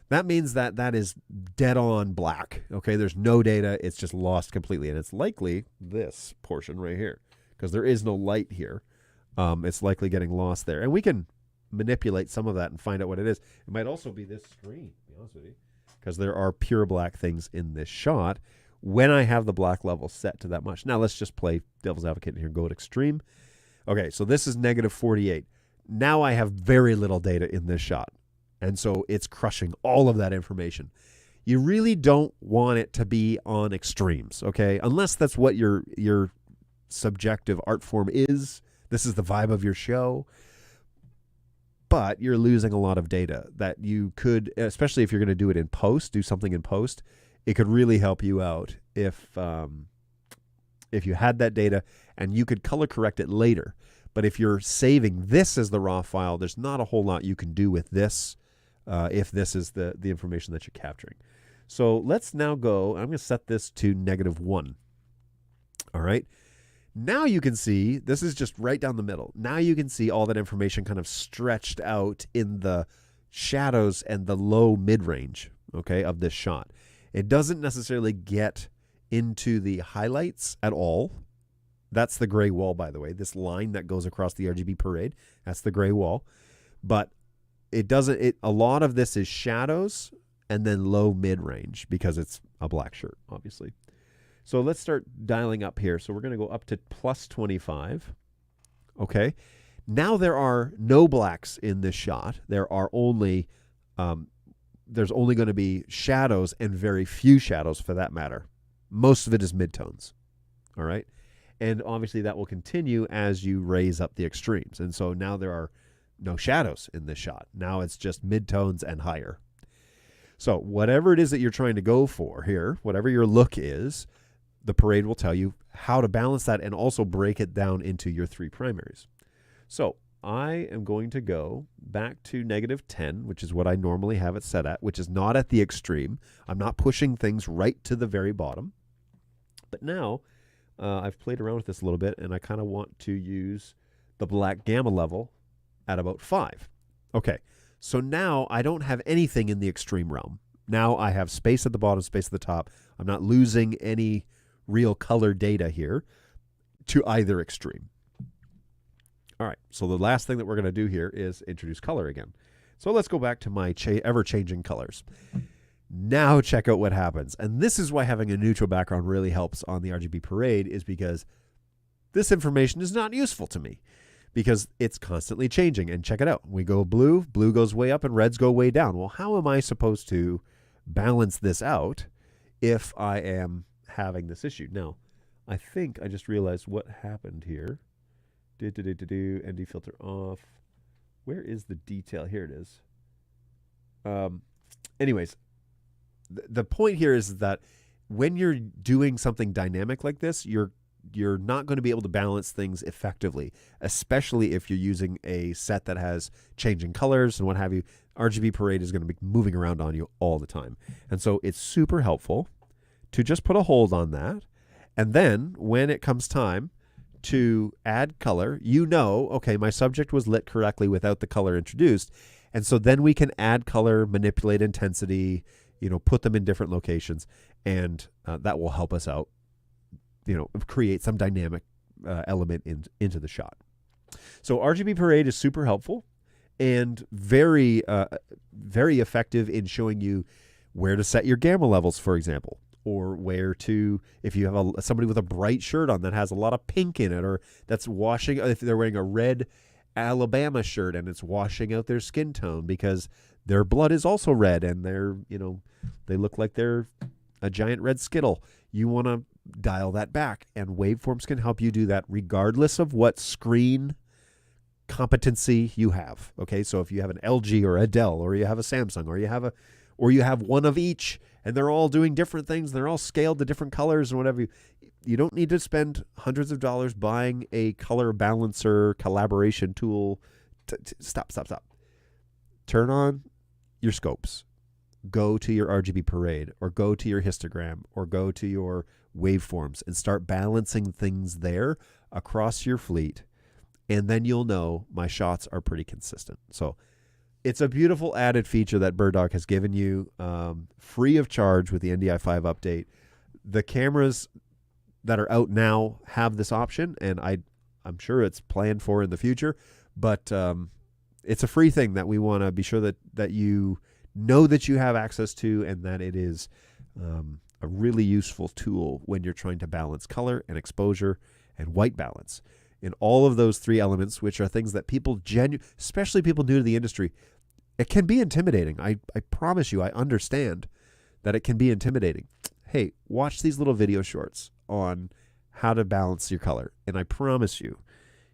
That means that that is dead on black. Okay, there's no data. It's just lost completely. And it's likely this portion right here because there is no light here. It's likely getting lost there. And we can manipulate some of that and find out what it is. It might also be this screen, to be honest with you, because there are pure black things in this shot when I have the black level set to that much. Now, let's just play devil's advocate here and go to extreme. Okay, so this is -48. Now I have very little data in this shot. And so it's crushing all of that information. You really don't want it to be on extremes, okay? Unless that's what your subjective art form is. This is the vibe of your show. But you're losing a lot of data that you could, especially if you're going to do it in post, do something in post, it could really help you out if you had that data and you could color correct it later. But if you're saving this as the raw file, there's not a whole lot you can do with this if this is the information that you're capturing. So let's now go, I'm going to set this to -1. All right. Now you can see, this is just right down the middle. Now you can see all that information kind of stretched out in the shadows and the low mid-range, okay, of this shot. It doesn't necessarily get into the highlights at all. That's the gray wall, by the way. This line that goes across the RGB parade, that's the gray wall. But it doesn't, a lot of this is shadows and then low mid-range because it's a black shirt, obviously. So let's start dialing up here. So we're going to go up to +25. Okay. Now there are no blacks in this shot. There are only, there's only going to be shadows and very few shadows for that matter. Most of it is midtones. All right. And obviously that will continue as you raise up the extremes. And so now there are no shadows in this shot. Now it's just midtones and higher. So whatever it is that you're trying to go for here, whatever your look is, the parade will tell you how to balance that and also break it down into your 3 primaries. So I am going to go back to -10, which is what I normally have it set at, which is not at the extreme. I'm not pushing things right to the very bottom. But now I've played around with this a little bit, and I kind of want to use the black gamma level at about 5. Okay, so now I don't have anything in the extreme realm. Now I have space at the bottom, space at the top. I'm not losing any real color data here to either extreme. All right, so the last thing that we're going to do here is introduce color again. So let's go back to my ever-changing colors. Now check out what happens. And this is why having a neutral background really helps on the RGB Parade, is because this information is not useful to me because it's constantly changing. And check it out. We go blue, blue goes way up and reds go way down. Well, how am I supposed to balance this out if I am having this issue? Now, I think I just realized what happened here. ND filter off. Where is the detail? Here it is. Anyways, the point here is that when you're doing something dynamic like this, you're not going to be able to balance things effectively, especially if you're using a set that has changing colors and what have you. RGB Parade is going to be moving around on you all the time. And so it's super helpful to just put a hold on that. And then when it comes time to add color, okay, my subject was lit correctly without the color introduced. And so then we can add color, manipulate intensity, put them in different locations, and that will help us out, create some dynamic element into the shot. So RGB Parade is super helpful and very, very effective in showing you where to set your gamma levels, for example, or where to, if you have somebody with a bright shirt on that has a lot of pink in it, or that's washing, if they're wearing a red Alabama shirt and it's washing out their skin tone because their blood is also red and they're, they look like they're a giant red Skittle. You want to dial that back, and waveforms can help you do that regardless of what screen competency you have. Okay, so if you have an LG or a Dell, or you have a Samsung, or you have one of each, and they're all doing different things, they're all scaled to different colors and whatever, you don't need to spend hundreds of dollars buying a color balancer collaboration tool. Stop. Turn on your scopes. Go to your RGB Parade, or go to your histogram, or go to your waveforms and start balancing things there across your fleet. And then you'll know my shots are pretty consistent. So it's a beautiful added feature that BULDAK has given you, free of charge with the NDI5 update. The cameras that are out now have this option, and I'm sure it's planned for in the future, but it's a free thing that we want to be sure that you know that you have access to, and that it is a really useful tool when you're trying to balance color and exposure and white balance. In all of those 3 elements, which are things that people especially people new to the industry, it can be intimidating. I promise you, I understand that it can be intimidating. Hey, watch these little video shorts on how to balance your color, and I promise you,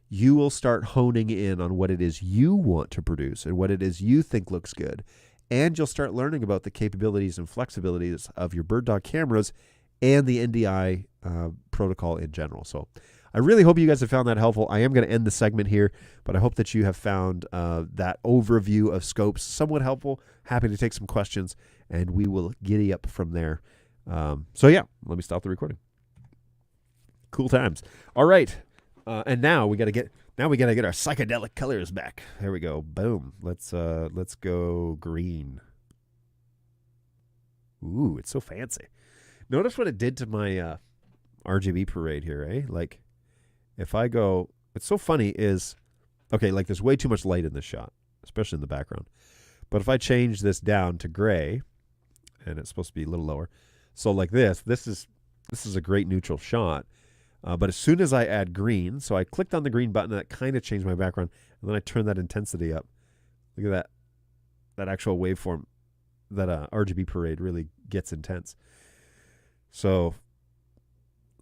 you will start honing in on what it is you want to produce and what it is you think looks good, and you'll start learning about the capabilities and flexibilities of your BULDAK cameras and the NDI protocol in general. So I really hope you guys have found that helpful. I am going to end the segment here, but I hope that you have found that overview of scopes somewhat helpful. Happy to take some questions, and we will giddy up from there. So yeah, let me stop the recording. Cool times. All right, and now we got to get our psychedelic colors back. There we go. Boom. Let's go green. Ooh, it's so fancy. Notice what it did to my RGB Parade here, eh? Like, if I go, it's so funny is, okay, like there's way too much light in this shot, especially in the background. But if I change this down to gray, and it's supposed to be a little lower, so like this is a great neutral shot. But as soon as I add green, so I clicked on the green button, and that kind of changed my background, and then I turned that intensity up. Look at that actual waveform, that RGB Parade really gets intense. So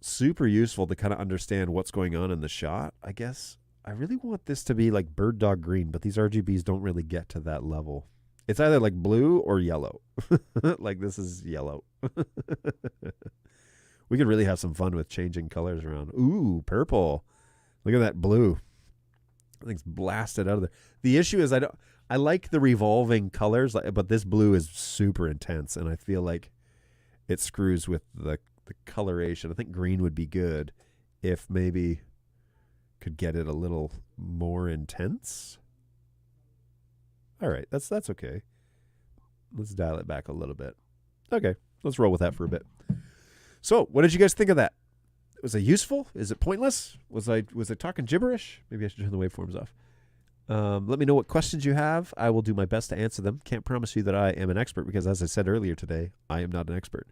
super useful to kind of understand what's going on in the shot. I guess I really want this to be like BULDAK green, but these RGBs don't really get to that level. It's either like blue or yellow. Like this is yellow. We could really have some fun with changing colors around. Ooh, purple. Look at that blue. I think it's blasted out of there. The issue is I like the revolving colors, but this blue is super intense, and I feel like it screws with the coloration. I think green would be good if maybe could get it a little more intense. All right, that's okay. Let's dial it back a little bit. Okay, let's roll with that for a bit. So, what did you guys think of that? Was it useful? Is it pointless? Was I talking gibberish? Maybe I should turn the waveforms off. Let me know what questions you have. I will do my best to answer them. Can't promise you that I am an expert because, as I said earlier today, I am not an expert.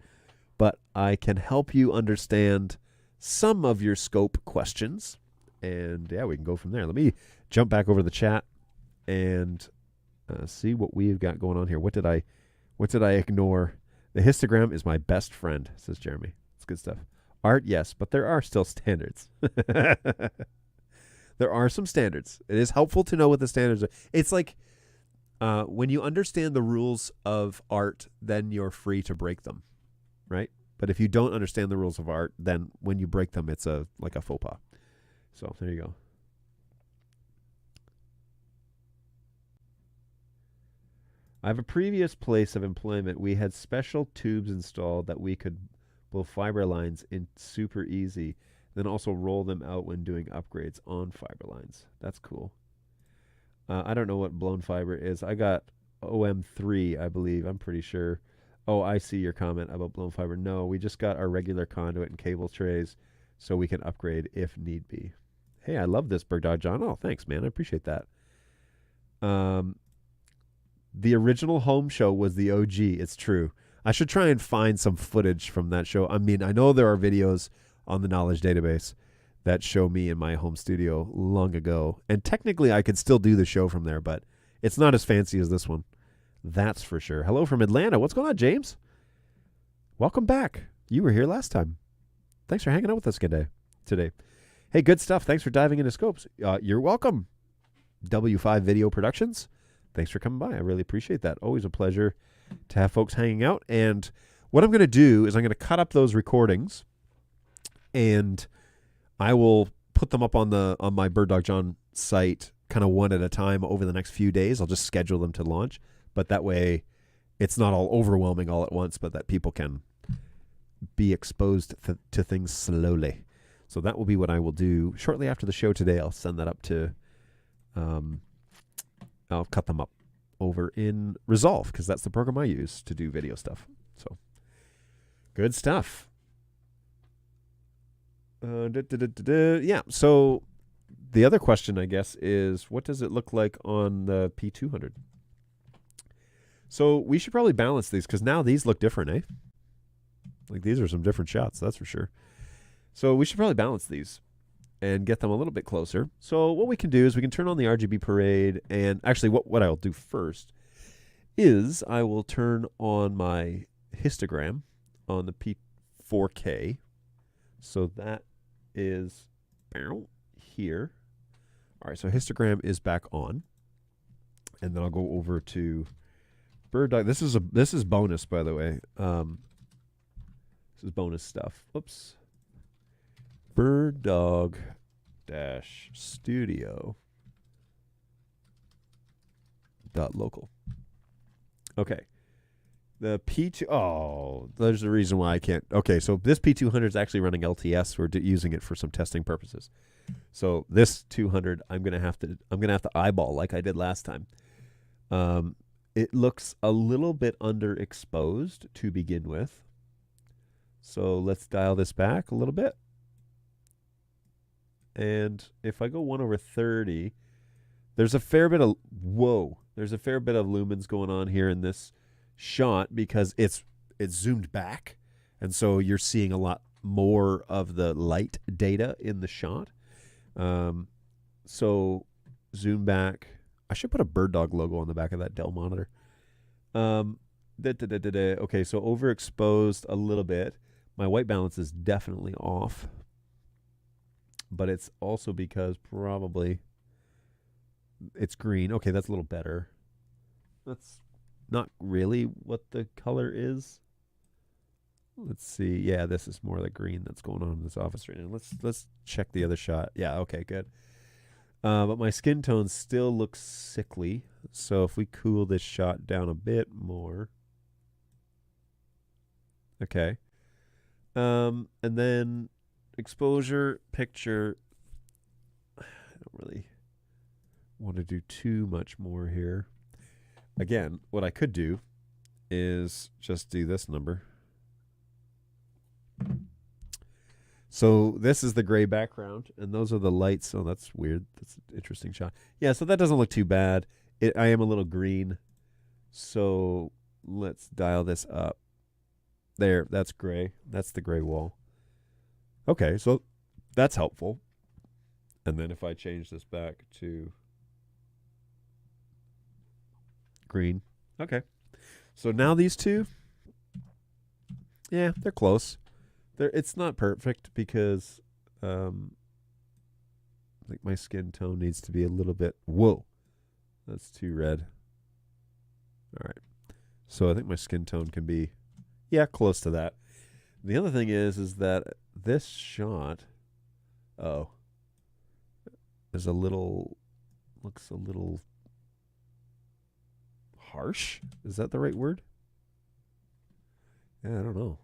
But I can help you understand some of your scope questions. And, yeah, we can go from there. Let me jump back over the chat and see what we've got going on here. What did I ignore? The histogram is my best friend, says Jeremy. It's good stuff. Art, yes, but there are still standards. There are some standards. It is helpful to know what the standards are. It's like when you understand the rules of art, then you're free to break them, right? But if you don't understand the rules of art, then when you break them, it's like a faux pas. So there you go. I have a previous place of employment. We had special tubes installed that we could blow fiber lines in super easy, then also roll them out when doing upgrades on fiber lines. That's cool. I don't know what blown fiber is. I got OM3, I believe. I'm pretty sure. Oh, I see your comment about blown fiber. No, we just got our regular conduit and cable trays so we can upgrade if need be. Hey, I love this, Bergdog John. Oh, thanks, man. I appreciate that. The original home show was the OG. It's true. I should try and find some footage from that show. I mean, I know there are videos on the knowledge database that show me in my home studio long ago. And technically, I could still do the show from there, but it's not as fancy as this one. That's for sure. Hello from Atlanta. What's going on, James? Welcome back. You were here last time. Thanks for hanging out with us today. Hey, good stuff. Thanks for diving into scopes. You're welcome. W5 Video Productions. Thanks for coming by. I really appreciate that. Always a pleasure to have folks hanging out. And what I'm going to do is I'm going to cut up those recordings, and I will put them up on my Bird Dog John site kind of one at a time over the next few days. I'll just schedule them to launch, but that way it's not all overwhelming all at once, but that people can be exposed to things slowly. So that will be what I will do shortly after the show today. I'll send that up to I'll cut them up over in Resolve because that's the program I use to do video stuff. So good stuff. Yeah. So the other question, I guess, is what does it look like on the P200? So we should probably balance these because now these look different, eh? Like these are some different shots, that's for sure. So we should probably balance these and get them a little bit closer. So what we can do is we can turn on the RGB parade, and actually what I'll do first is I will turn on my histogram on the P4K. So that is here. All right, so histogram is back on. And then I'll go over to Bird Dog. This is bonus, by the way. This is bonus stuff. Oops. Bird Dog Studio .local. Okay. The P2, there's the reason why I can't. Okay, so this P200 is actually running LTS. We're using it for some testing purposes. So this 200, I'm gonna have to eyeball like I did last time. It looks a little bit underexposed to begin with. So let's dial this back a little bit. And if I go 1/30, there's a fair bit of lumens going on here in this shot because it's zoomed back, and so you're seeing a lot more of the light data in the shot. So zoom back. I should put a Bird Dog logo on the back of that Dell monitor. Okay, so overexposed a little bit. My white balance is definitely off. But it's also because probably it's green. Okay, that's a little better. That's not really what the color is. Let's see. Yeah, this is more the green that's going on in this office right now. Let's check the other shot. Yeah, okay, good. But my skin tone still looks sickly. So if we cool this shot down a bit more. Okay. And then exposure, picture. I don't really want to do too much more here. Again, what I could do is just do this number. So this is the gray background, and those are the lights. Oh, that's weird. That's an interesting shot. Yeah, so that doesn't look too bad. I am a little green, so let's dial this up. There, that's gray. That's the gray wall. Okay, so that's helpful. And then if I change this back to green. Okay. So now these two, yeah, they're close. It's not perfect because I think my skin tone needs to be a little bit. Whoa, that's too red. All right, so I think my skin tone can be, yeah, close to that. The other thing is that this shot, is looks a little harsh. Is that the right word? Yeah, I don't know.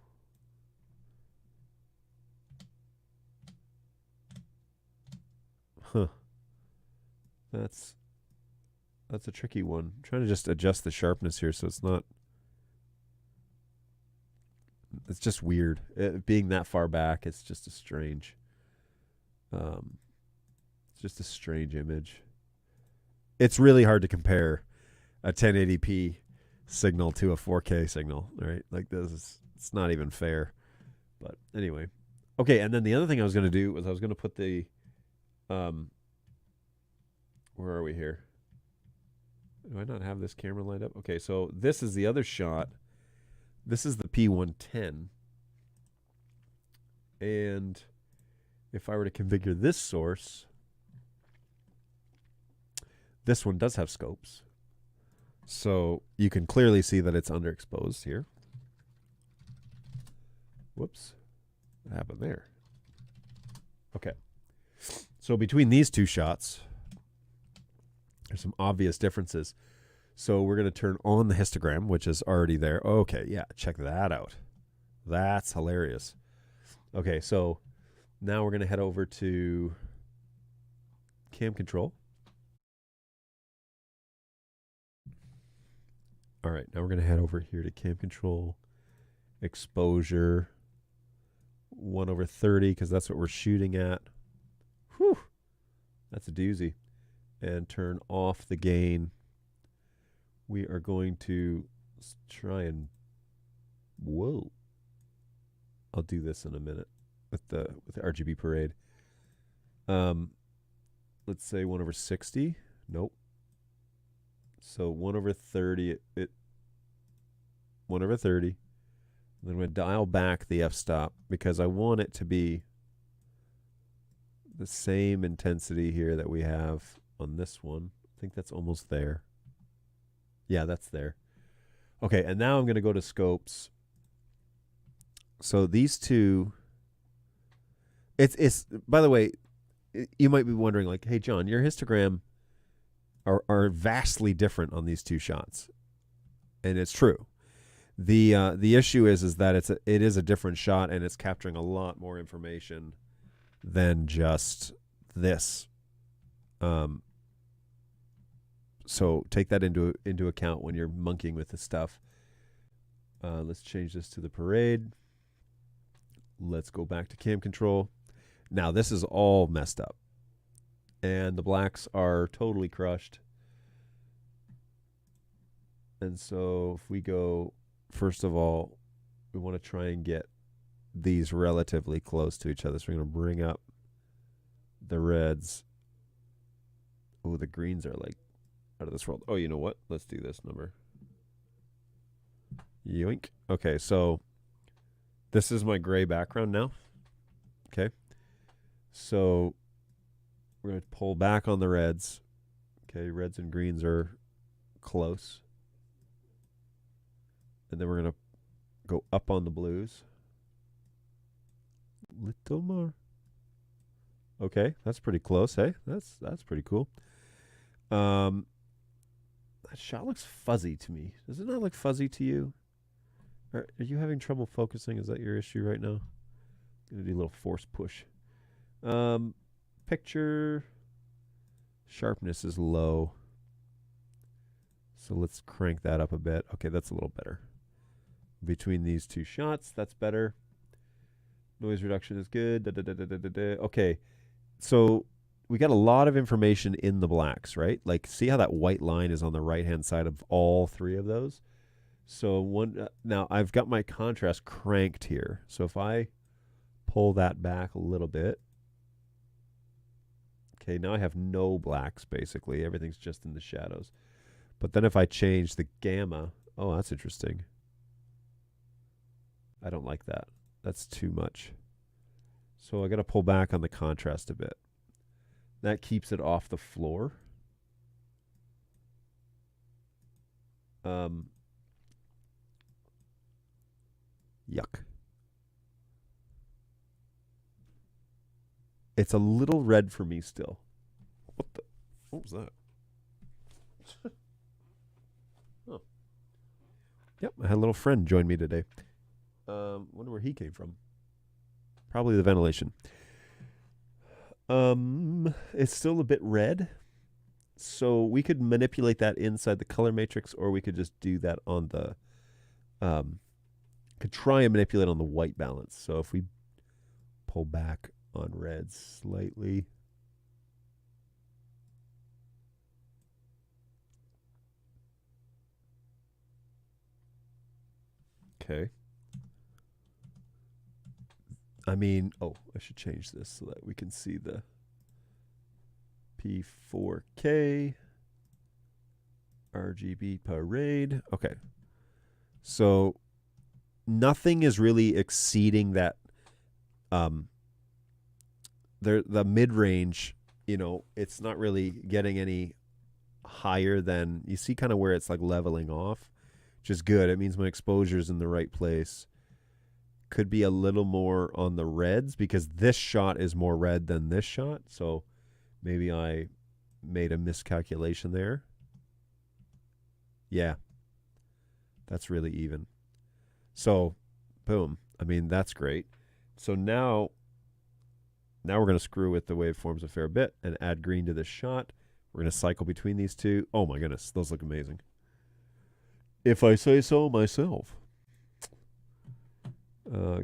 Huh. That's a tricky one. I'm trying to just adjust the sharpness here so it's not. It's just weird. Being that far back, it's just a strange. It's just a strange image. It's really hard to compare a 1080p signal to a 4K signal, right? Like it's not even fair. But anyway. Okay, and then the other thing I was going to do was I was going to put the where are we here? Do I not have this camera lined up? Okay, so this is the other shot. This is the P110. And if I were to configure this source, this one does have scopes. So you can clearly see that it's underexposed here. Whoops. What happened there? Okay. So between these two shots, there's some obvious differences. So we're going to turn on the histogram, which is already there. Okay, yeah, check that out. That's hilarious. Okay, so now we're going to head over to cam control. All right, now we're going to head over here to cam control, exposure, 1/30, because that's what we're shooting at. Whew, that's a doozy. And turn off the gain. We are going to try and, whoa. I'll do this in a minute with the RGB parade. Let's say 1/60. Nope. So 1/30. 1/30. Then I'm going to dial back the f-stop because I want it to be the same intensity here that we have on this one. I think that's almost there. Yeah, that's there. Okay, and now I'm going to go to scopes. So these two, it's by the way, you might be wondering, like, hey, John, your histogram are vastly different on these two shots. And it's true. The issue is that it is a different shot and it's capturing a lot more information than just this. So take that into account when you're monkeying with this stuff. Let's change this to the parade. Let's go back to cam control. Now this is all messed up. And the blacks are totally crushed. And so if we go, first of all, we want to try and get these relatively close to each other. So we're going to bring up the reds. Oh, the greens are like out of this world. Oh, you know what? Let's do this number. Yoink. Okay, so this is my gray background now. Okay. So we're going to pull back on the reds. Okay, reds and greens are close. And then we're going to go up on the blues. little more. Okay, that's pretty close. Hey, that's pretty cool. That shot looks fuzzy to me. Does it not look fuzzy to you? Are you having trouble focusing? Is that your issue right now? Gonna do a little force push. Picture sharpness is low. So let's crank that up a bit. Okay, that's a little better. Between these two shots, that's better. Noise reduction is good. Okay, so we got a lot of information in the blacks, right? Like, see how that white line is on the right-hand side of all three of those? So now I've got my contrast cranked here. So if I pull that back a little bit, okay, now I have no blacks, basically. Everything's just in the shadows. But then if I change the gamma, oh, that's interesting. I don't like that. That's too much. So I got to pull back on the contrast a bit. That keeps it off the floor. Yuck. It's a little red for me still. What was that? Oh. Yep, I had a little friend join me today. Wonder where he came from. Probably the ventilation. It's still a bit red. So we could manipulate that inside the color matrix, or we could just do that on the could try and manipulate on the white balance. So if we pull back on red slightly. Okay. I mean, oh, I should change this so that we can see the P4K RGB parade. Okay. So nothing is really exceeding that the mid-range, it's not really getting any higher than, you see kind of where it's like leveling off, which is good. It means my exposure's in the right place. Could be a little more on the reds because this shot is more red than this shot. So maybe I made a miscalculation there. Yeah. That's really even. So, boom. I mean, that's great. So now we're going to screw with the waveforms a fair bit and add green to this shot. We're going to cycle between these two. Oh my goodness, those look amazing. If I say so myself.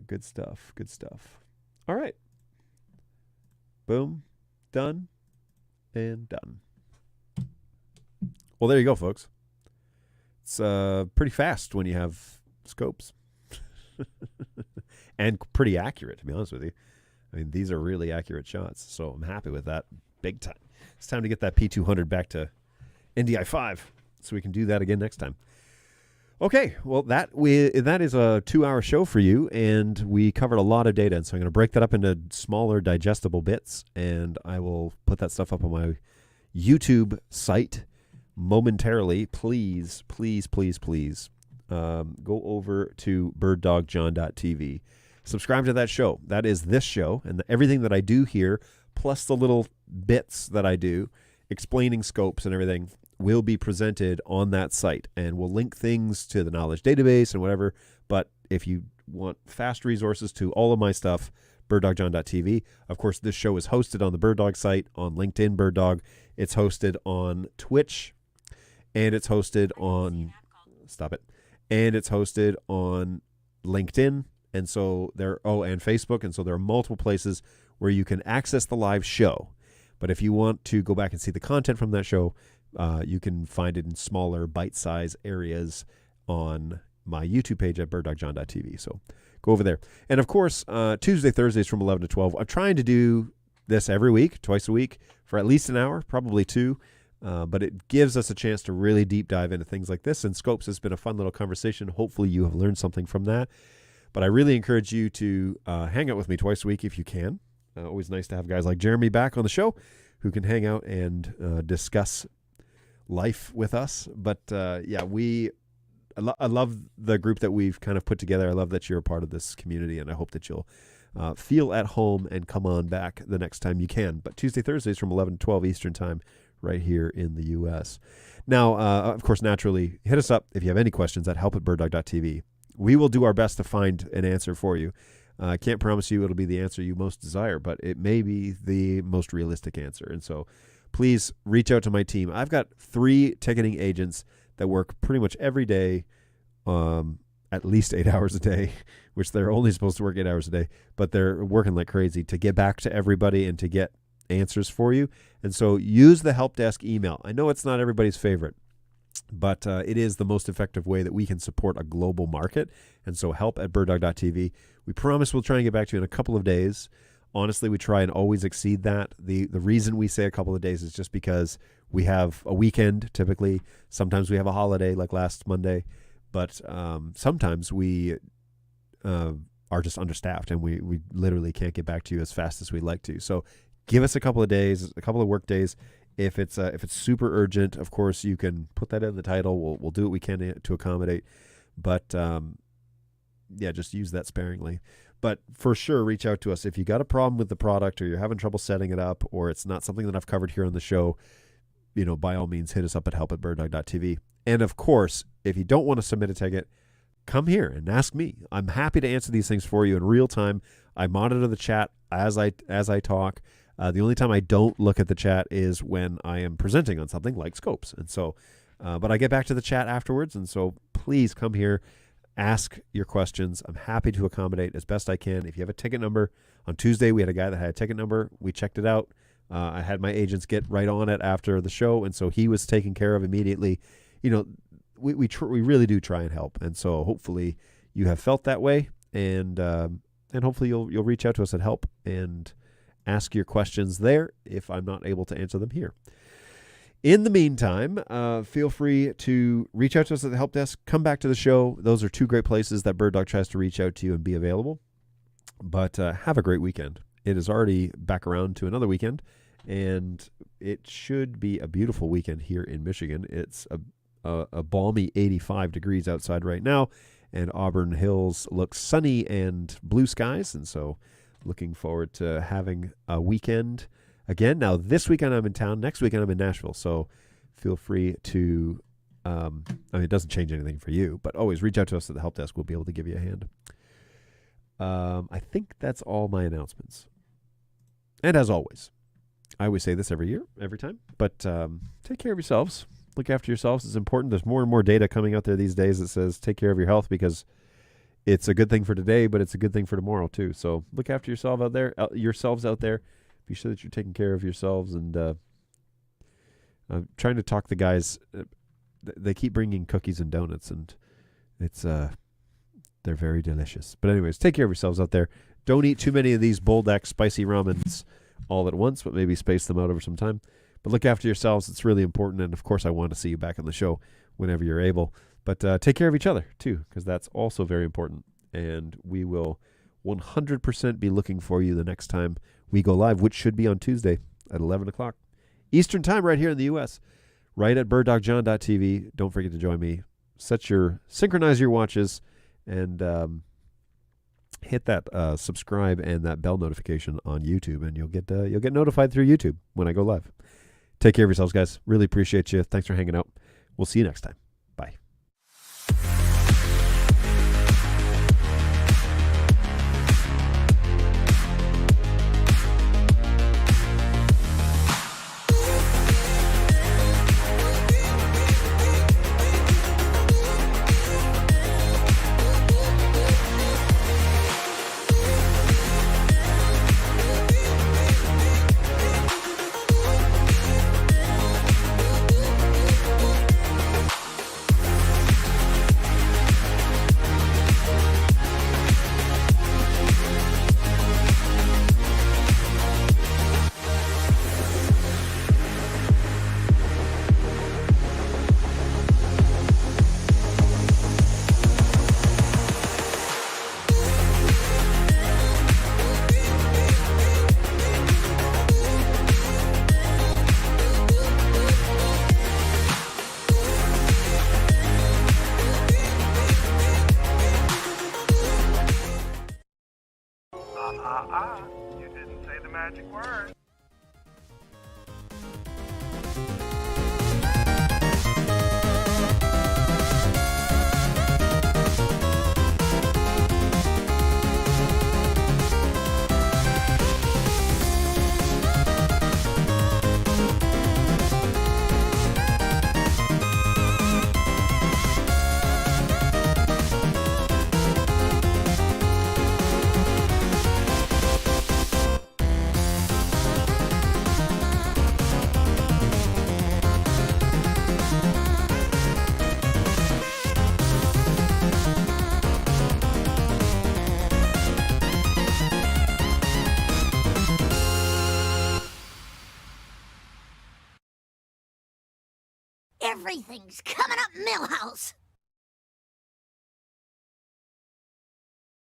Good stuff. Good stuff. All right. Boom. Done. And done. Well, there you go, folks. It's pretty fast when you have scopes. And pretty accurate, to be honest with you. I mean, these are really accurate shots, so I'm happy with that big time. It's time to get that P200 back to NDI5 so we can do that again next time. Okay, well, that is a 2-hour show for you, and we covered a lot of data, and so I'm going to break that up into smaller, digestible bits, and I will put that stuff up on my YouTube site momentarily. Please, please, please, please go over to birddogjohn.tv. Subscribe to that show. That is this show, and everything that I do here, plus the little bits that I do, explaining scopes and everything, will be presented on that site, and we'll link things to the knowledge database and whatever. But if you want fast resources to all of my stuff, birddogjohn.tv. Of course, this show is hosted on the BirdDog site, on LinkedIn BirdDog. It's hosted on Twitch, and it's hosted on and it's hosted on LinkedIn, and so and Facebook, and so there are multiple places where you can access the live show. But if you want to go back and see the content from that show, you can find it in smaller bite-size areas on my YouTube page at birddogjohn.tv. So go over there. And of course, Tuesday, Thursdays from 11 to 12. I'm trying to do this every week, twice a week, for at least an hour, probably 2. But it gives us a chance to really deep dive into things like this. And Scopes has been a fun little conversation. Hopefully you have learned something from that. But I really encourage you to hang out with me twice a week if you can. Always nice to have guys like Jeremy back on the show who can hang out and discuss life with us. But yeah, I love the group that we've kind of put together. I love that you're a part of this community, and I hope that you'll feel at home and come on back the next time you can. But Tuesday, Thursdays from 11 to 12 Eastern Time right here in the U.S. Now, of course, naturally, hit us up if you have any questions at help@bulldog.tv. We will do our best to find an answer for you. I can't promise you it'll be the answer you most desire, but it may be the most realistic answer. And so please reach out to my team. I've got 3 ticketing agents that work pretty much every day, at least 8 hours a day, which they're only supposed to work 8 hours a day, but they're working like crazy to get back to everybody and to get answers for you. And so use the help desk email. I know it's not everybody's favorite, but it is the most effective way that we can support a global market. And so help@bulldog.tv. We promise we'll try and get back to you in a couple of days. Honestly, we try and always exceed that. The reason we say a couple of days is just because we have a weekend typically. Sometimes we have a holiday like last Monday, but sometimes we are just understaffed and we literally can't get back to you as fast as we'd like to. So give us a couple of days, a couple of work days. If it's super urgent, of course, you can put that in the title. We'll do what we can to accommodate. But, yeah, just use that sparingly. But for sure, reach out to us. If you got a problem with the product or you're having trouble setting it up or it's not something that I've covered here on the show, by all means, hit us up at help@bulldog.tv. And, of course, if you don't want to submit a ticket, come here and ask me. I'm happy to answer these things for you in real time. I monitor the chat as I talk. The only time I don't look at the chat is when I am presenting on something like scopes. And so, but I get back to the chat afterwards. And so please come here, ask your questions. I'm happy to accommodate as best I can. If you have a ticket number, on Tuesday, we had a guy that had a ticket number. We checked it out. I had my agents get right on it after the show. And so he was taken care of immediately. We really do try and help. And so hopefully you have felt that way. And hopefully you'll reach out to us at help and ask your questions there if I'm not able to answer them here. In the meantime, feel free to reach out to us at the help desk. Come back to the show. Those are 2 great places that Bird Dog tries to reach out to you and be available. But have a great weekend. It is already back around to another weekend, and it should be a beautiful weekend here in Michigan. It's a balmy 85 degrees outside right now, and Auburn Hills looks sunny and blue skies, and so looking forward to having a weekend again. Now, this weekend I'm in town. Next weekend I'm in Nashville. So feel free to, it doesn't change anything for you, but always reach out to us at the help desk. We'll be able to give you a hand. I think that's all my announcements. And as always, I always say this every year, every time, but take care of yourselves. Look after yourselves. It's important. There's more and more data coming out there these days that says take care of your health because it's a good thing for today, but it's a good thing for tomorrow too. So look after yourselves out there. Be sure that you're taking care of yourselves. And I'm trying to talk the guys. They keep bringing cookies and donuts, and it's they're very delicious. But anyways, take care of yourselves out there. Don't eat too many of these BULDAK spicy ramens all at once, but maybe space them out over some time. But look after yourselves. It's really important. And of course, I want to see you back on the show whenever you're able. But take care of each other, too, because that's also very important. And we will 100% be looking for you the next time we go live, which should be on Tuesday at 11 o'clock Eastern Time right here in the U.S., right at birddogjohn.tv. Don't forget to join me. Synchronize your watches and hit that subscribe and that bell notification on YouTube, and you'll get notified through YouTube when I go live. Take care of yourselves, guys. Really appreciate you. Thanks for hanging out. We'll see you next time. Bye. magic word. Everything's coming up Millhouse.